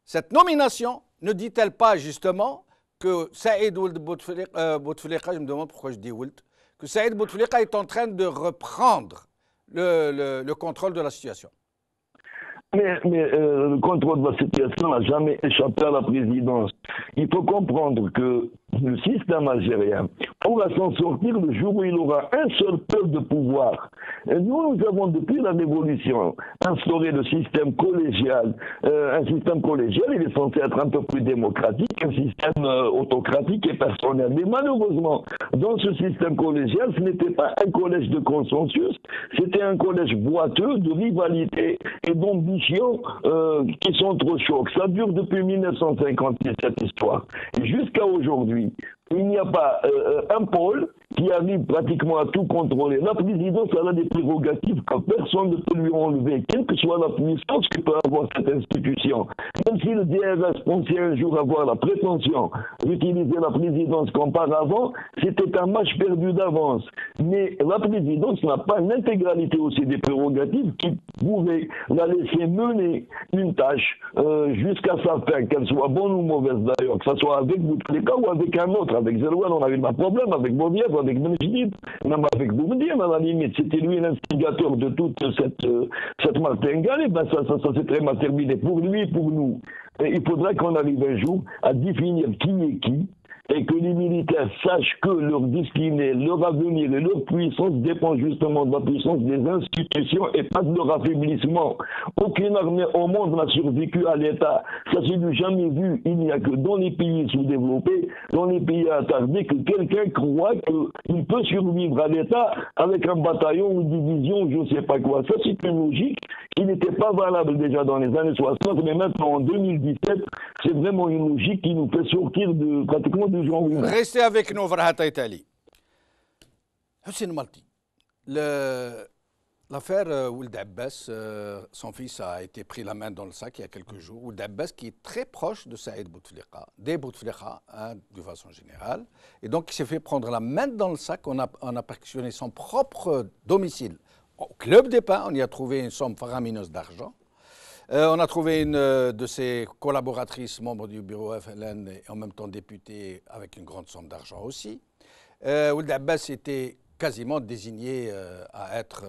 cette nomination ne dit-elle pas justement que Saïd Bouteflika, je me demande pourquoi je dis Ould, que Saïd Bouteflika est en train de reprendre le contrôle de la situation? Mais le contrôle de la situation n'a jamais échappé à la présidence. Il faut comprendre que le système algérien pourra s'en sortir le jour où il aura un seul peuple de pouvoir. Et nous avons depuis la Révolution instauré le système collégial. Un système collégial, il est censé être un peu plus démocratique, un système autocratique et personnel. Mais malheureusement, dans ce système collégial, ce n'était pas un collège de consensus, c'était un collège boiteux de rivalité et d'ambition qui sont trop chocs. Ça dure depuis 1956, cette histoire. Et jusqu'à aujourd'hui, il n'y a pas un pôle qui arrive pratiquement à tout contrôler. La présidence, elle a des prérogatives que personne ne peut lui enlever, quelle que soit la puissance que peut avoir cette institution. Même si le DRS pensait un jour avoir la prétention d'utiliser la présidence qu'auparavant, c'était un match perdu d'avance. Mais la présidence n'a pas l'intégralité aussi des prérogatives qui pourraient la laisser mener une tâche jusqu'à sa fin, qu'elle soit bonne ou mauvaise d'ailleurs, que ce soit avec Bouteflika ou avec un autre. Avec Zerouane, on a eu un problème, avec Boudiaf, avec Benjidid, même avec Boumediene, à la limite. C'était lui l'instigateur de toute cette martingale, et ben ça s'est très mal terminé pour lui et pour nous. Et il faudra qu'on arrive un jour à définir qui est qui, et que les militaires sachent que leur destinée, leur avenir et leur puissance dépendent justement de la puissance des institutions et pas de leur affaiblissement. Aucune armée au monde n'a survécu à l'État. Ça s'est jamais vu. Il n'y a que dans les pays sous-développés, dans les pays attardés, que quelqu'un croit qu'il peut survivre à l'État avec un bataillon ou une division, je ne sais pas quoi. Ça, c'est une logique qui n'était pas valable déjà dans les années 60, mais maintenant en 2017, c'est vraiment une logique qui nous fait sortir de pratiquement du genre humain. Restez avec nous, Farhat Aitali. Hussein Malti, l'affaire Ould Abbas, son fils a été pris la main dans le sac il y a quelques jours. Ould Abbas qui est très proche de Saïd Bouteflika, des Bouteflika, de façon générale. Et donc il s'est fait prendre la main dans le sac. On a perquisitionné son propre domicile. Au Club des Pins, on y a trouvé une somme faramineuse d'argent. On a trouvé une de ses collaboratrices, membre du bureau FLN et en même temps députée, avec une grande somme d'argent aussi. Ould Abbas était quasiment désigné à être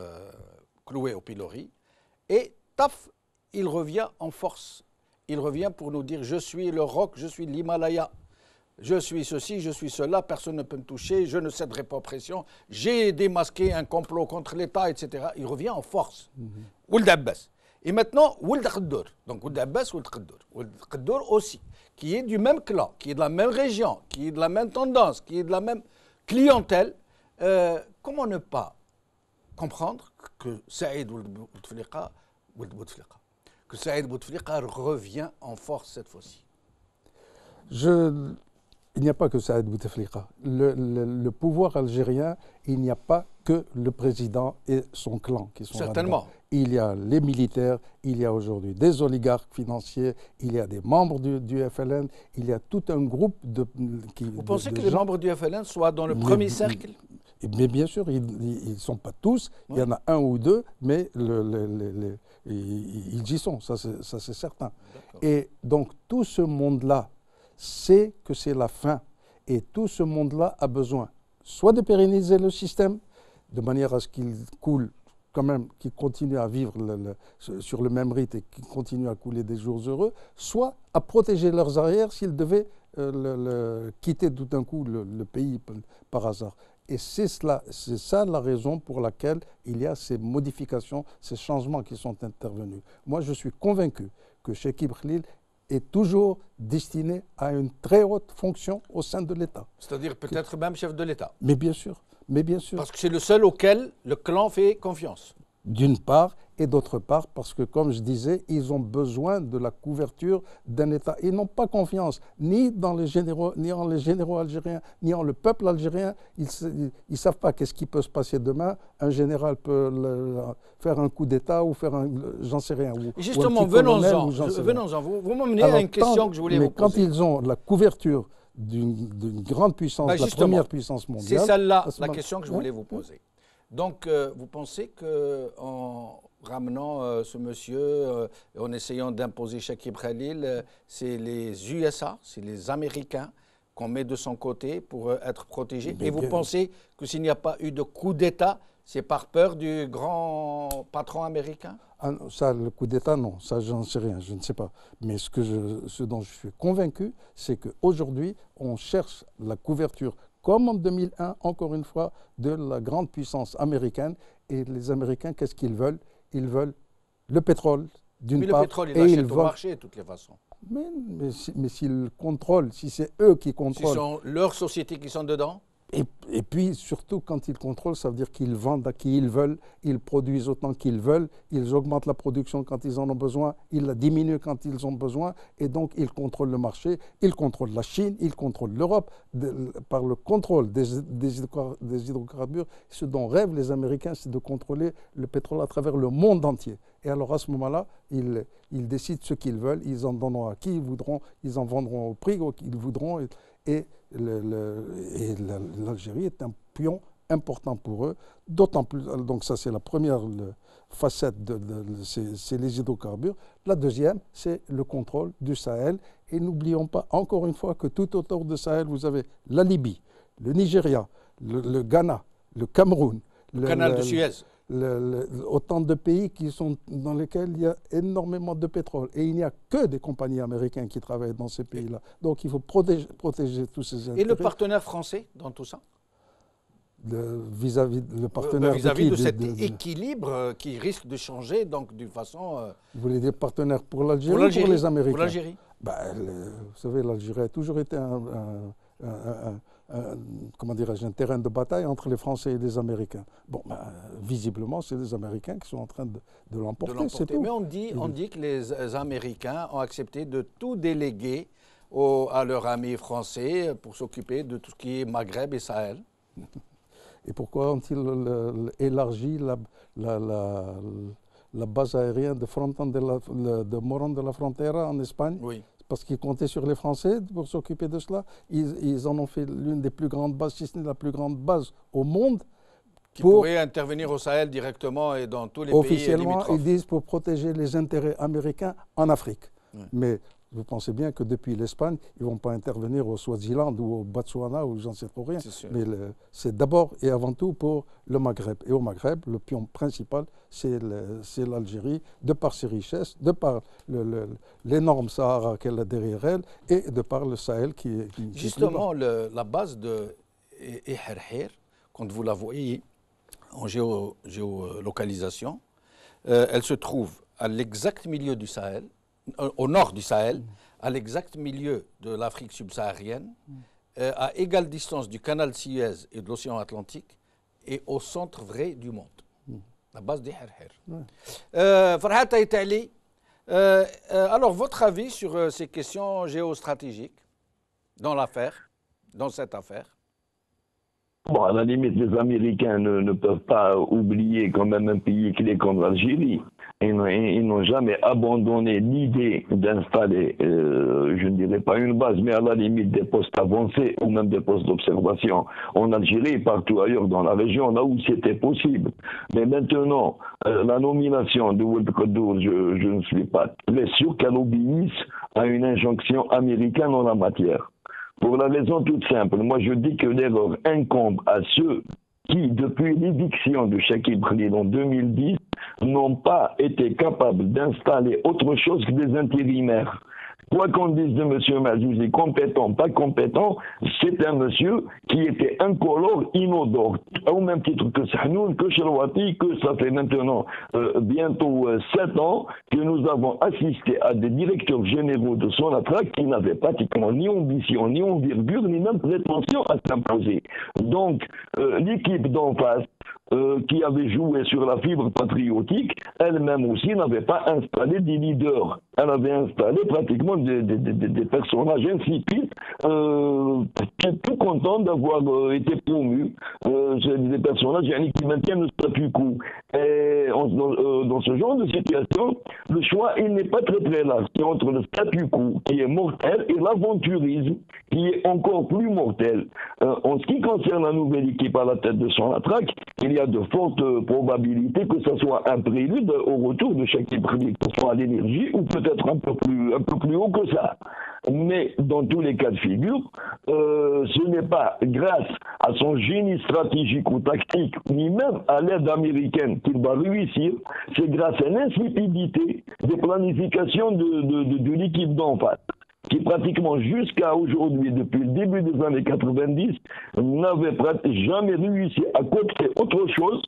cloué au pilori. Et taf, il revient en force. Il revient pour nous dire « Je suis le roc, je suis l'Himalaya. Je suis ceci, je suis cela, personne ne peut me toucher, je ne céderai pas aux pressions. J'ai démasqué un complot contre l'État, etc. » Il revient en force. Ould Abbas. Et maintenant, Ould Qaddour. Donc Ould Abbas, Ould Qaddour. Ould Qaddour aussi, qui est du même clan, qui est de la même région, qui est de la même tendance, qui est de la même clientèle. Comment ne pas comprendre que Saïd Bouteflika revient en force cette fois-ci? Il n'y a pas que Saïd Bouteflika. Le pouvoir algérien, il n'y a pas que le président et son clan qui sont certainement là-dedans. Il y a les militaires, il y a aujourd'hui des oligarques financiers, il y a des membres du FLN, il y a tout un groupe de... Vous pensez que les membres du FLN soient dans le premier cercle? Mais bien sûr, ils ne sont pas tous, il y en a un ou deux, mais ils y sont, ça c'est certain. Et donc tout ce monde-là sait que c'est la fin. Et tout ce monde-là a besoin soit de pérenniser le système, de manière à ce qu'il coule quand même, qu'il continue à vivre sur le même rythme et qu'il continue à couler des jours heureux, soit à protéger leurs arrières s'ils devaient quitter tout d'un coup le pays par hasard. Et c'est ça la raison pour laquelle il y a ces modifications, ces changements qui sont intervenus. Moi, je suis convaincu que Chekib Khalil est toujours destiné à une très haute fonction au sein de l'État. C'est-à-dire peut-être même chef de l'État. Mais bien sûr. Mais bien sûr. Parce que c'est le seul auquel le clan fait confiance. D'une part, et d'autre part, parce que, comme je disais, ils ont besoin de la couverture d'un État. Ils n'ont pas confiance ni en les généraux algériens, ni en le peuple algérien. Ils ne savent pas qu'est-ce qui peut se passer demain. Un général peut faire un coup d'État ou faire un... J'en sais rien. Justement, venons-en. Vous m'emmenez à une question que je voulais vous poser. Quand ils ont la couverture d'une grande puissance, la première puissance mondiale... C'est celle-là la question que je voulais vous poser. Donc, vous pensez qu'en ramenant ce monsieur, en essayant d'imposer Chakib Khalil, c'est les USA, c'est les Américains qu'on met de son côté pour être protégés? Et vous pensez que s'il n'y a pas eu de coup d'État, c'est par peur du grand patron américain? Ça, le coup d'État, non. Ça, j'en sais rien, je ne sais pas. Mais ce dont je suis convaincu, c'est qu'aujourd'hui, on cherche la couverture, comme en 2001, encore une fois, de la grande puissance américaine. Et les Américains, qu'est-ce qu'ils veulent? Ils veulent le pétrole, d'une part. Mais le pétrole, ils l'achètent au marché, de toutes les façons. Mais s'ils contrôlent, si c'est eux qui contrôlent... Ce sont leurs sociétés qui sont dedans? Et puis, surtout, quand ils contrôlent, ça veut dire qu'ils vendent à qui ils veulent, ils produisent autant qu'ils veulent, ils augmentent la production quand ils en ont besoin, ils la diminuent quand ils ont besoin, et donc ils contrôlent le marché, ils contrôlent la Chine, ils contrôlent l'Europe. Par le contrôle des hydrocarbures, ce dont rêvent les Américains, c'est de contrôler le pétrole à travers le monde entier. Et alors, à ce moment-là, ils décident ce qu'ils veulent, ils en donneront à qui ils voudront, ils en vendront au prix qu'ils voudront, et l'Algérie est un pion important pour eux, d'autant plus, donc ça c'est la première facette, c'est les hydrocarbures. La deuxième, c'est le contrôle du Sahel. Et n'oublions pas, encore une fois, que tout autour du Sahel, vous avez la Libye, le Nigeria, le Ghana, le Cameroun. Le canal de Suez. Autant de pays dans lesquels il y a énormément de pétrole. Et il n'y a que des compagnies américaines qui travaillent dans ces pays-là. Donc il faut protéger tous ces intérêts. Et le partenaire français dans tout ça? Vis-à-vis de cet équilibre qui risque de changer donc d'une façon... Vous voulez dire partenaire pour l'Algérie ou pour les Américains? Pour l'Algérie. Vous savez, l'Algérie a toujours été comment dirais-je, un terrain de bataille entre les Français et les Américains. Bon, visiblement, c'est les Américains qui sont en train de l'emporter, c'est tout. Mais on dit que les Américains ont accepté de tout déléguer à leurs amis français pour s'occuper de tout ce qui est Maghreb et Sahel. Et pourquoi ont-ils élargi la base aérienne de Fronton de Morón de la Frontera en Espagne? Oui. Parce qu'ils comptaient sur les Français pour s'occuper de cela. Ils en ont fait l'une des plus grandes bases, si ce n'est la plus grande base au monde. Qui pourrait intervenir au Sahel directement et dans tous les pays officiellement, limitrophes. Ils disent pour protéger les intérêts américains en Afrique. Oui. Mais vous pensez bien que depuis l'Espagne, ils ne vont pas intervenir au Swaziland ou au Botswana ou j'en sais trop rien. Mais c'est d'abord et avant tout pour le Maghreb. Et au Maghreb, le pion principal, c'est l'Algérie, de par ses richesses, de par l'énorme Sahara qu'elle a derrière elle et de par le Sahel qui est justement, la base de Eherher, quand vous la voyez en géolocalisation, elle se trouve à l'exact milieu du Sahel, au nord du Sahel, à l'exact milieu de l'Afrique subsaharienne, à égale distance du canal Suez et de l'océan Atlantique, et au centre vrai du monde. La base d'Eherher. Farhat Aïtali, alors votre avis sur ces questions géostratégiques dans cette affaire? Bon, à la limite, les Américains ne peuvent pas oublier quand même un pays clé comme l'Algérie. Ils n'ont jamais abandonné l'idée d'installer, je ne dirais pas une base, mais à la limite des postes avancés ou même des postes d'observation en Algérie et partout ailleurs dans la région, là où c'était possible. Mais maintenant, la nomination de Wade Kadour, je ne suis pas très sûr qu'elle obéisse à une injonction américaine en la matière. Pour la raison toute simple, moi je dis que l'erreur incombe à ceux qui, depuis l'éviction de Chakib Khalil en 2010, n'ont pas été capables d'installer autre chose que des intérimaires. Quoi qu'on dise de M. Mazouzi, compétent, pas compétent, c'est un monsieur qui était incolore, inodore. Au même titre que Sahnoun, que Cherouati, que ça fait maintenant bientôt 7 ans que nous avons assisté à des directeurs généraux de Sonatrach qui n'avaient pratiquement ni ambition, ni envergure, ni même prétention à s'imposer. Donc, l'équipe d'en face, qui avait joué sur la fibre patriotique, elle-même aussi n'avait pas installé des leaders. Elle avait installé pratiquement des personnages insipides, tout contents d'avoir été promus. Des personnages qui maintiennent le statu quo. Et dans ce genre de situation, le choix, il n'est pas très très large. C'est entre le statu quo, qui est mortel, et l'aventurisme, qui est encore plus mortel. En ce qui concerne la nouvelle équipe à la tête de Sonatrach, il y a de fortes probabilités que ce soit un prélude au retour de Chakib Khalil, que ce soit à l'énergie ou peut-être un peu plus haut que ça. Mais dans tous les cas de figure, ce n'est pas grâce à son génie stratégique ou tactique, ni même à l'aide américaine qu'il va réussir, c'est grâce à l'insipidité des planifications de l'équipe d'en face, qui pratiquement jusqu'à aujourd'hui, depuis le début des années 90, n'avait jamais réussi à coopter autre chose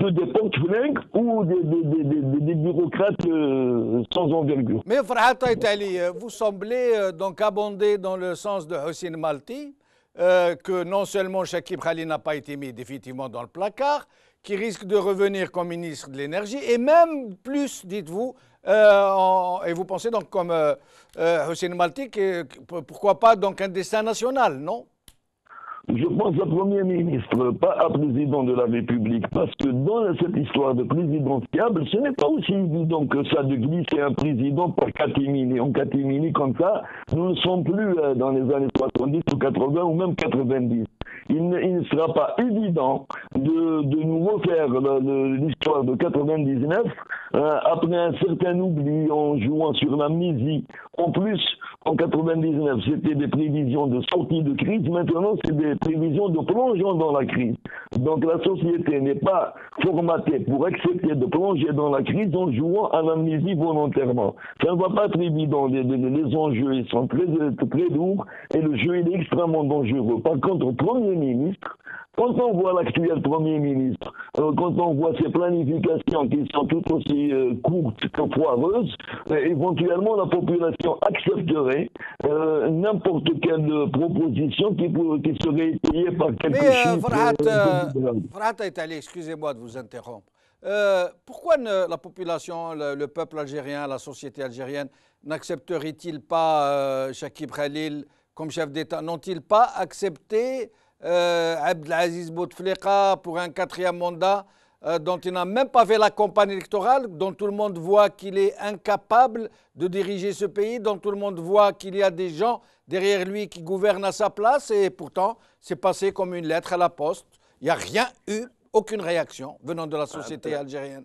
que des porte-flingues ou des bureaucrates sans envergure. Mais Farhat Aïtali, vous semblez donc abonder dans le sens de Hossein Malti, que non seulement Chakib Khalil n'a pas été mis définitivement dans le placard, qui risque de revenir comme ministre de l'énergie, et même plus, dites-vous, et vous pensez donc comme Hossein Malti, pourquoi pas donc un destin national, non? Je pense à Premier ministre, pas à Président de la République, parce que dans cette histoire de présidentiable, ce n'est pas aussi évident que ça de glisser un président par catimini. En catimini comme ça, nous ne sommes plus dans les années 70 ou 80 ou même 90. Il ne sera pas évident de nous refaire l'histoire de 99 après un certain oubli en jouant sur l'amnésie. En plus, en 99, c'était des prévisions de sortie de crise. Maintenant, c'est des prévisions de plongeon dans la crise. Donc la société n'est pas formatée pour accepter de plonger dans la crise en jouant à l'amnésie volontairement. Ça ne va pas être évident. Les enjeux ils sont très, très lourds et le jeu il est extrêmement dangereux. Par contre, au Premier ministre, quand on voit l'actuel Premier ministre, quand on voit ses planifications qui sont tout aussi courtes que foireuses, éventuellement la population accepterait n'importe quelle proposition qui serait étayée par quelques chiffres. Farhat Aïtali, excusez-moi de vous interrompre. Pourquoi la population, le peuple algérien, la société algérienne n'accepterait-il pas Chakib Khalil comme chef d'État? N'ont-ils pas accepté Abdelaziz Bouteflika pour un 4e mandat dont il n'a même pas fait la campagne électorale, dont tout le monde voit qu'il est incapable de diriger ce pays, dont tout le monde voit qu'il y a des gens derrière lui qui gouvernent à sa place, et pourtant c'est passé comme une lettre à la poste. Il n'y a rien eu, aucune réaction venant de la société algérienne.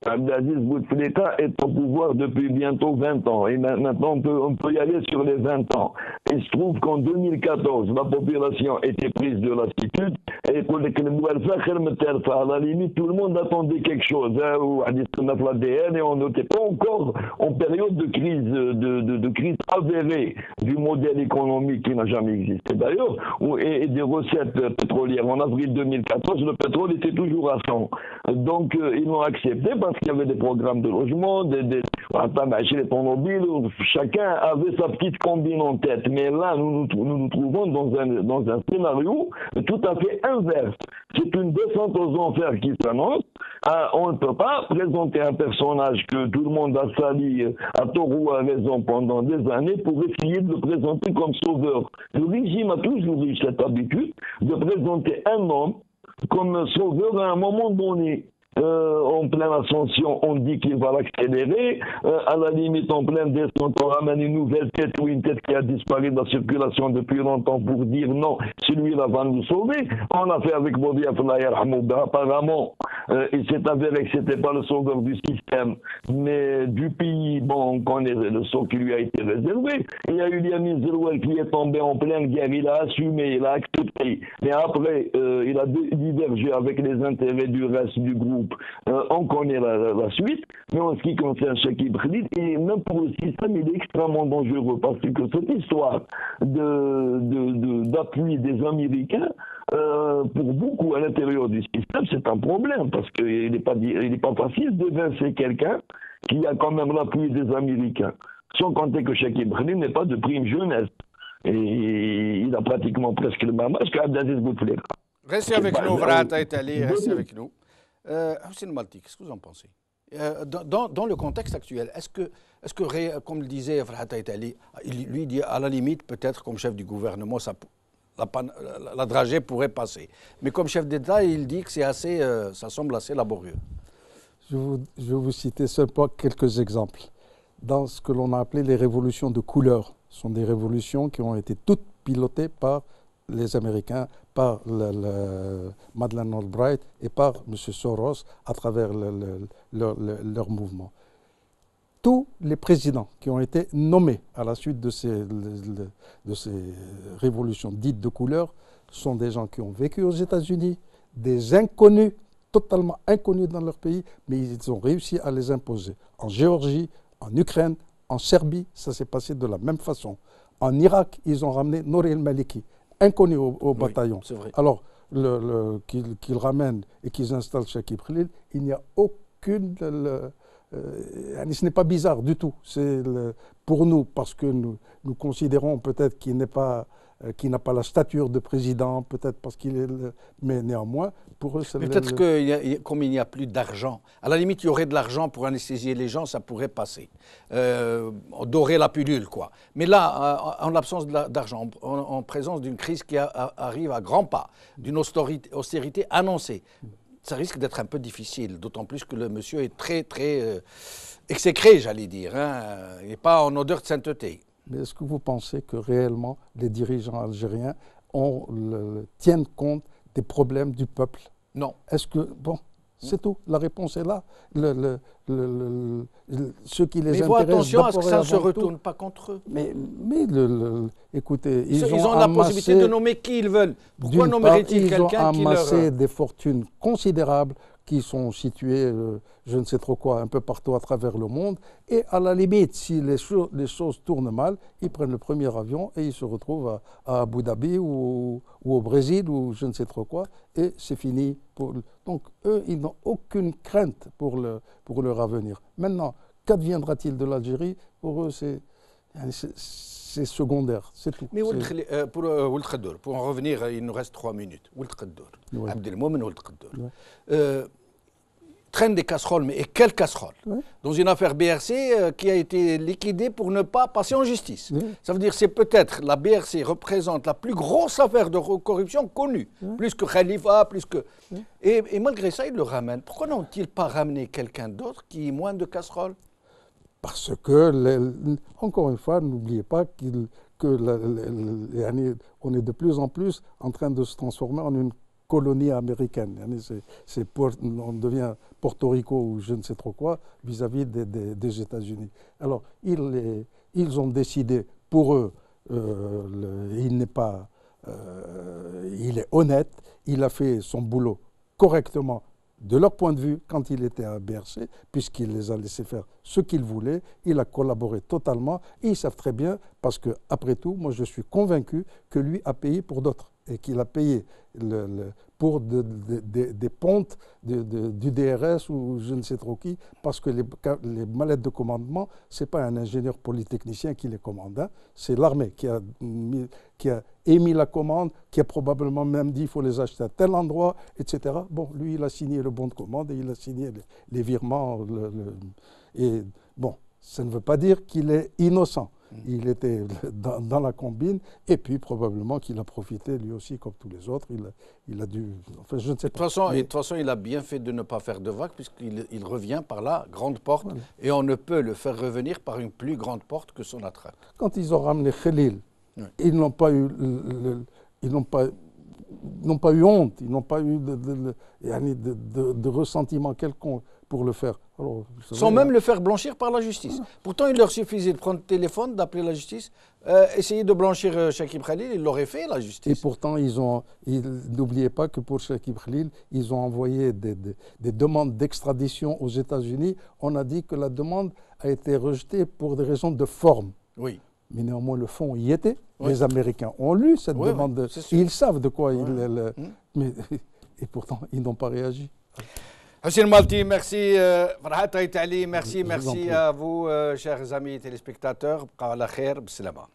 Abdelaziz Bouteflika est au pouvoir depuis bientôt 20 ans. Et maintenant, on peut y aller sur les 20 ans. Il se trouve qu'en 2014, la population était prise de lassitude. Et à la limite, tout le monde attendait quelque chose. Et on n'était pas encore en période de crise, de crise avérée du modèle économique qui n'a jamais existé d'ailleurs, et des recettes pétrolières. En avril 2014, le pétrole était toujours à 100. Donc, ils l'ont accepté parce qu'il y avait des programmes de logement, des automobiles, chacun avait sa petite combine en tête. Mais là, nous nous trouvons dans un scénario tout à fait inverse. C'est une descente aux enfers qui s'annonce. On ne peut pas présenter un personnage que tout le monde a sali à tort ou à raison pendant des années pour essayer de le présenter comme sauveur. Le régime a toujours eu cette habitude de présenter un homme comme sauveur à un moment donné. En pleine ascension, on dit qu'il va l'accélérer. À la limite, en pleine descente, on ramène une nouvelle tête ou une tête qui a disparu de la circulation depuis longtemps pour dire non, celui-là va nous sauver. On a fait avec Boudia Flayer Hamouda. Apparemment, il s'est avéré que c'était pas le sauveur du système, mais du pays. Bon, on connaît le sort qui lui a été réservé. Il y a eu Yamin Zerouel qui est tombé en pleine guerre, il a assumé, il a accepté. Mais après, il a divergé avec les intérêts du reste du groupe. On connaît la suite, mais en ce qui concerne Chekib Khalid, et même pour le système, il est extrêmement dangereux parce que cette histoire d'appui des Américains, pour beaucoup à l'intérieur du système, c'est un problème parce qu'il n'est pas facile de vincer quelqu'un qui a quand même l'appui des Américains. Sans compter que Chekib Khalid n'est pas de prime jeunesse. Et il a pratiquement presque le même âge qu'Abdelaziz Bouteflika. Restez avec nous, Vrata Itali, restez avec nous. Hussein Malti, qu'est-ce que vous en pensez? Dans le contexte actuel, est-ce que, comme le disait Vrata Itali, lui dit à la limite, peut-être comme chef du gouvernement, la dragée pourrait passer. Mais comme chef d'État, il dit que ça semble assez laborieux. Je vais vous citer seulement quelques exemples. Dans ce que l'on a appelé les révolutions de couleur, ce sont des révolutions qui ont été toutes pilotées par les Américains, par Madeleine Albright et par M. Soros à travers leur mouvement. Tous les présidents qui ont été nommés à la suite de ces révolutions dites de couleur sont des gens qui ont vécu aux États-Unis, des inconnus, totalement inconnus dans leur pays, mais ils ont réussi à les imposer. En Géorgie, en Ukraine, en Serbie, ça s'est passé de la même façon. En Irak, ils ont ramené Nouri el-Maliki, inconnu au bataillon. Oui, alors, qu'ils ramènent et qu'ils installent Chekib Khalid, il n'y a aucune... ce n'est pas bizarre du tout. C'est pour nous, parce que nous considérons peut-être qu'il n'a pas la stature de président, peut-être parce qu'il est... Mais néanmoins, pour eux, c'est... Peut-être que comme il n'y a plus d'argent, à la limite, il y aurait de l'argent pour anesthésier les gens, ça pourrait passer. Dorer la pilule, quoi. Mais là, en l'absence d'argent, en présence d'une crise qui arrive à grands pas, d'une austérité annoncée, ça risque d'être un peu difficile, d'autant plus que le monsieur est très, très exécré, j'allais dire. Hein. Il n'est pas en odeur de sainteté. Mais est-ce que vous pensez que réellement les dirigeants algériens tiennent compte des problèmes du peuple? Non. Est-ce que... Bon, c'est tout. La réponse est là. Ce qui les intéresse... Mais il faut attention à ce que ça ne se retourne pas contre eux. Mais écoutez, ils ont la possibilité de nommer qui ils veulent. Pourquoi nommeraient-ils quelqu'un qui leur... Ils ont amassé des fortunes considérables qui sont situées, je ne sais trop quoi, un peu partout à travers le monde. Et à la limite, si les choses tournent mal, ils prennent le premier avion et ils se retrouvent à Abu Dhabi ou au Brésil ou je ne sais trop quoi. Et c'est fini. Donc, eux, ils n'ont aucune crainte pour leur avenir. Maintenant, qu'adviendra-t-il de l'Algérie? Pour eux, c'est secondaire, c'est tout. Mais pour Ould Khadour, pour en revenir, il nous reste 3 minutes. Ould Khadour, Abdelmoumen Ould Khadour. Traîne des casseroles, mais et quelles casseroles? Dans une affaire BRC qui a été liquidée pour ne pas passer en justice. Ça veut dire que c'est peut-être la BRC représente la plus grosse affaire de corruption connue, plus que Khalifa, plus que... Et malgré ça, ils le ramènent. Pourquoi n'ont-ils pas ramené quelqu'un d'autre qui ait moins de casseroles? Parce que, encore une fois, n'oubliez pas qu'on est de plus en plus en train de se transformer en une colonie américaine. On devient Porto Rico ou je ne sais trop quoi vis-à-vis des États-Unis. Alors, ils ont décidé, pour eux, il est honnête, il a fait son boulot correctement de leur point de vue quand il était à BRC, puisqu'il les a laissés faire ce qu'ils voulaient, il a collaboré totalement, et ils savent très bien, parce que après tout, moi je suis convaincu que lui a payé pour d'autres, et qu'il a payé pour des pontes du DRS ou je ne sais trop qui, parce que les mallettes de commandement, ce n'est pas un ingénieur polytechnicien qui les commande, hein, c'est l'armée qui a émis la commande, qui a probablement même dit qu'il faut les acheter à tel endroit, etc. Bon, lui, il a signé le bon de commande et il a signé les virements. Et bon, ça ne veut pas dire qu'il est innocent. Il était dans la combine et puis probablement qu'il a profité lui aussi comme tous les autres. Il a dû... Enfin, je ne sais pas. De toute façon, il a bien fait de ne pas faire de vague puisqu'il revient par la grande porte et on ne peut le faire revenir par une plus grande porte que son attrape. Quand ils ont ramené Khalil, ils n'ont pas eu... n'ont pas eu honte, ils n'ont pas eu de ressentiment quelconque pour le faire. Alors, sans même le faire blanchir par la justice. Pourtant, il leur suffisait de prendre le téléphone, d'appeler la justice, essayer de blanchir Chakib Khalil, ils l'auraient fait, la justice. Et pourtant, n'oubliez pas que pour Chakib Khalil, ils ont envoyé des demandes d'extradition aux États-Unis. On a dit que la demande a été rejetée pour des raisons de forme. Oui. Mais néanmoins, le fond y était. Oui. Les Américains ont lu cette demande. Oui, ils savent de quoi mais, et pourtant, ils n'ont pas réagi. Hussein Malti, merci. Farhat Aïtali, merci à vous, chers amis téléspectateurs. Bqa ala khair, b'salama.